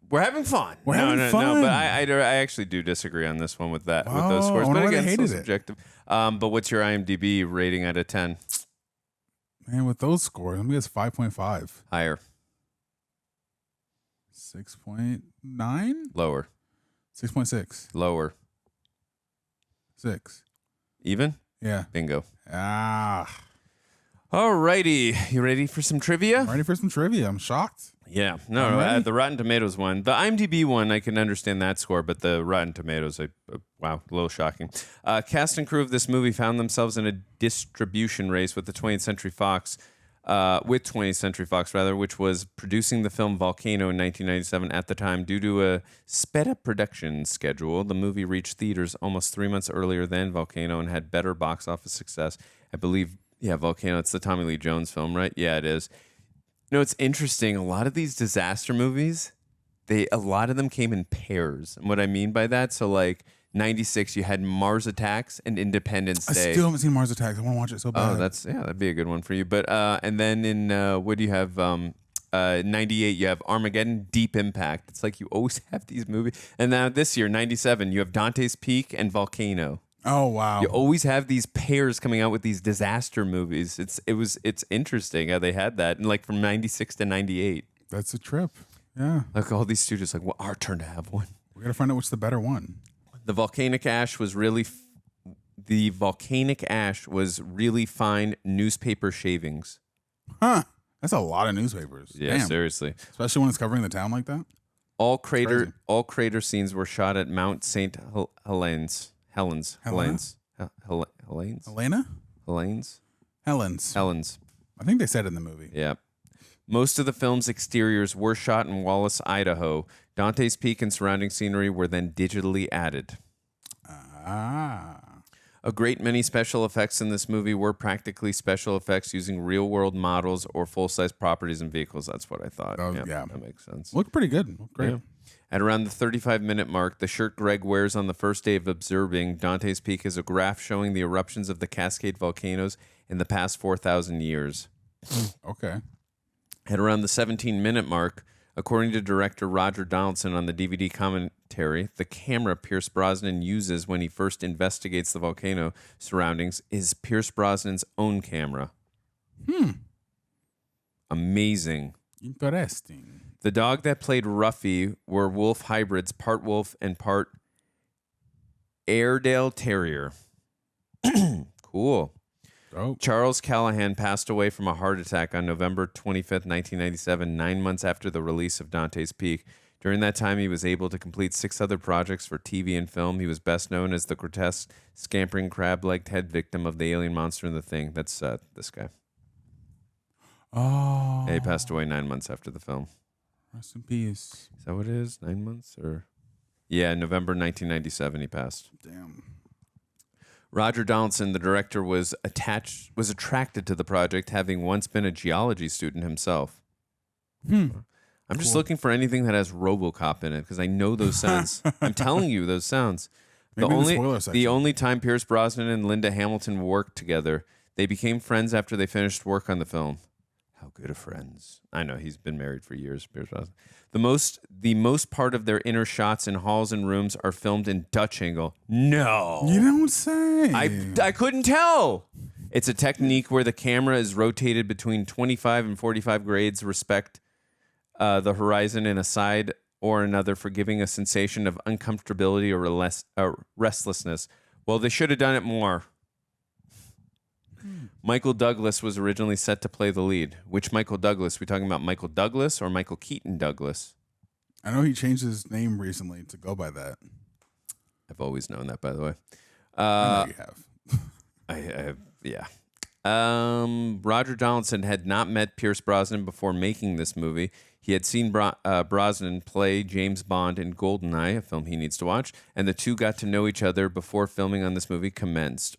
We're having fun. We're having fun. But I actually do disagree on this one with that with those Oh, scores. I wonder But why they again, it's hated so it. subjective. But what's your IMDb rating out of 10? Man, with those scores, I'm going to guess 5.5. Higher. 6.9? Lower. 6.6. Lower. 6. Even? Yeah. Bingo. Ah. Alrighty. You ready for some trivia? I'm ready for some trivia. I'm shocked. Yeah. I'm No, ready. the Rotten Tomatoes one. The IMDb one, I can understand that score, but the Rotten Tomatoes, wow, a little shocking. Cast and crew of this movie found themselves in a distribution race with the 20th Century Fox, which was producing the film Volcano in 1997 at the time. Due to a sped-up production schedule, the movie reached theaters almost 3 months earlier than Volcano and had better box office success. I believe, Volcano, it's the Tommy Lee Jones film, right? Yeah, it is. You know, it's interesting. A lot of these disaster movies, a lot of them came in pairs. And what I mean by that, so like 96, you had Mars Attacks and Independence Day. I still haven't seen Mars Attacks. I want to watch it so bad. Oh, that'd be a good one for you. But and then in what do you have? 98, you have Armageddon, Deep Impact. It's like you always have these movies. And now this year, 97, you have Dante's Peak and Volcano. Oh, wow. You always have these pairs coming out with these disaster movies. It's interesting how they had that, and like from 96 to 98. That's a trip. Yeah. Like all these studios, like, well, our turn to have one. We got to find out which the better one. The volcanic ash was really fine newspaper shavings. Huh. That's a lot of newspapers. Yeah, Damn. seriously. Especially when it's covering the town like that. All crater scenes were shot at Mount St. Helens. Helens. Helena? Helens. Helena? Helens. I think they said it in the movie. Yeah. Most of the film's exteriors were shot in Wallace, Idaho. Dante's Peak and surrounding scenery were then digitally added. A great many special effects in this movie were practically special effects using real-world models or full-size properties and vehicles. That's what I thought. Yeah. That makes sense. Looked pretty good. Looked great. Yeah. At around the 35-minute mark, the shirt Greg wears on the first day of observing Dante's Peak is a graph showing the eruptions of the Cascade volcanoes in the past 4,000 years. Okay. At around the 17-minute mark, according to director Roger Donaldson on the DVD commentary, the camera Pierce Brosnan uses when he first investigates the volcano surroundings is Pierce Brosnan's own camera. Amazing. Interesting. The dog that played Ruffy were wolf hybrids, part wolf and part Airedale Terrier. Cool. Oh. Charles Hallahan passed away from a heart attack on November 25th, 1997, 9 months after the release of Dante's Peak. During that time, he was able to complete 6 other projects for TV and film. He was best known as the grotesque, scampering, crab-legged head victim of the alien monster in The Thing. That's this guy. Oh. Yeah, he passed away 9 months after the film. Rest in peace. Is that what it is? 9 months? Or yeah, November 1997 he passed. Damn. Roger Donaldson, the director, was attracted to the project, having once been a geology student himself. I'm just looking for anything that has RoboCop in it because I know those sounds. I'm telling you, those sounds. The only time Pierce Brosnan and Linda Hamilton worked together, they became friends after they finished work on the film. How good of friends. I know, he's been married for years, Pierce Brosnan. The most part of their inner shots in halls and rooms are filmed in Dutch angle. No. You don't say. I couldn't tell. It's a technique where the camera is rotated between 25 and 45 grades, respect the horizon in a side or another for giving a sensation of uncomfortability or restlessness. Well, they should have done it more. Michael Douglas was originally set to play the lead. Which Michael Douglas? We talking about Michael Douglas or Michael Keaton Douglas? I know he changed his name recently to go by that. I've always known that, by the way. I know you have. I have, yeah. Roger Donaldson had not met Pierce Brosnan before making this movie. He had seen Brosnan play James Bond in Goldeneye, a film he needs to watch, and the two got to know each other before filming on this movie commenced.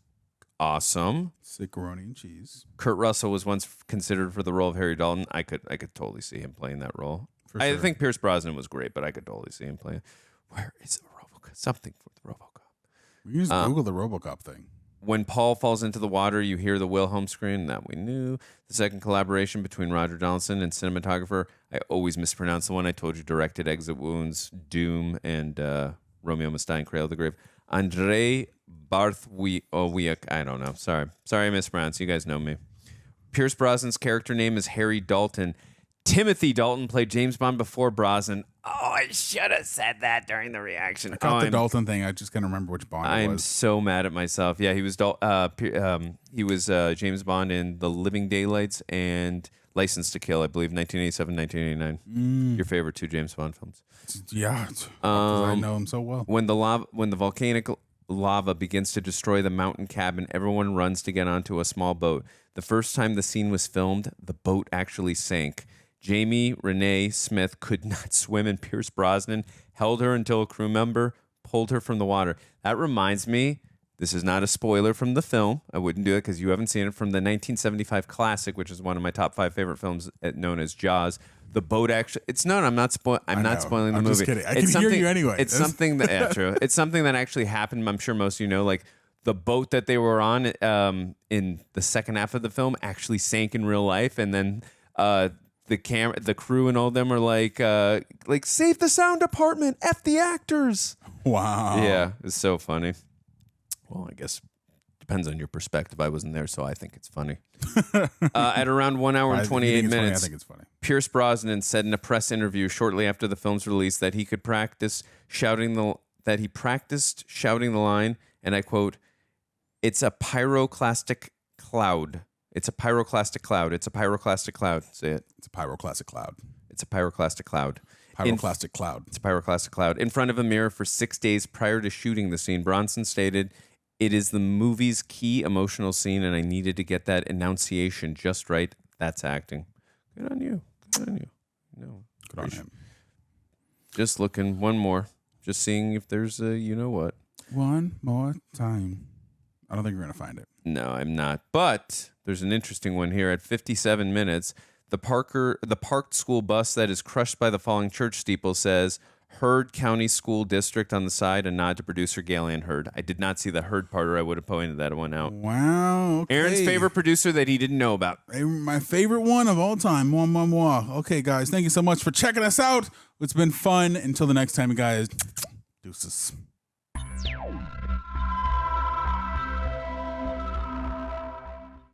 Awesome. Sicaroni and cheese. Kurt Russell was once considered for the role of Harry Dalton. I could totally see him playing that role. I sure. think Pierce Brosnan was great, but I could totally see him playing. Where is the RoboCop? Something for the RoboCop. We can just Google the RoboCop thing. When Paul falls into the water, you hear the Wilhelm scream. That we knew. The second collaboration between Roger Donaldson and cinematographer. I always mispronounce the one I told you directed Exit Wounds, Doom, and Romeo Must Die and Cradle of the Grave. Andrei Barthwiak. I don't know. Sorry, I mispronounced. You guys know me. Pierce Brosnan's character name is Harry Dalton. Timothy Dalton played James Bond before Brosnan. Oh, I should have said that during the reaction. I caught the Dalton thing. I just can't remember which Bond it was. I'm so mad at myself. Yeah, he was James Bond in The Living Daylights and License to Kill, I believe, 1987, 1989. Your favorite 2 James Bond films. Yeah, because I know him so well. When the volcanic lava begins to destroy the mountain cabin, everyone runs to get onto a small boat. The first time the scene was filmed, the boat actually sank. Jamie Renee Smith could not swim, and Pierce Brosnan held her until a crew member pulled her from the water. That reminds me, this is not a spoiler from the film. I wouldn't do it because you haven't seen it, from the 1975 classic, which is one of my top 5 favorite films, known as Jaws. The boat actually, I'm not spoiling the movie. Just kidding. I can hear you anyway. It's something that, yeah, true. It's something that actually happened. I'm sure most of you know, like the boat that they were on in the second half of the film actually sank in real life. And then the crew and all of them are like save the sound department, F the actors. Wow. Yeah, it's so funny. Well, I guess depends on your perspective. I wasn't there, so I think it's funny. At around 1 hour and 28 minutes, I think it's funny. Pierce Brosnan said in a press interview shortly after the film's release that he practiced shouting the line, and I quote, "It's a pyroclastic cloud. It's a pyroclastic cloud. It's a pyroclastic cloud." Say it. It's a pyroclastic cloud. It's a pyroclastic cloud. Pyroclastic cloud. It's a pyroclastic cloud. In front of a mirror for 6 days prior to shooting the scene, Bronson stated, "It is the movie's key emotional scene, and I needed to get that enunciation just right. That's acting." Good on you. Good on you. No, good on him. Just looking. One more. Just seeing if there's a you know what. One more time. I don't think we're going to find it. No, I'm not. But there's an interesting one here. At 57 minutes, the parked school bus that is crushed by the falling church steeple says, Heard County School District on the side, a nod to producer Galen Hurd. I did not see the Hurd part, or I would have pointed that one out. Wow. Okay. Aaron's favorite producer that he didn't know about. My favorite one of all time. Moi, moi, moi. Okay, guys, thank you so much for checking us out. It's been fun. Until the next time, you guys. Deuces.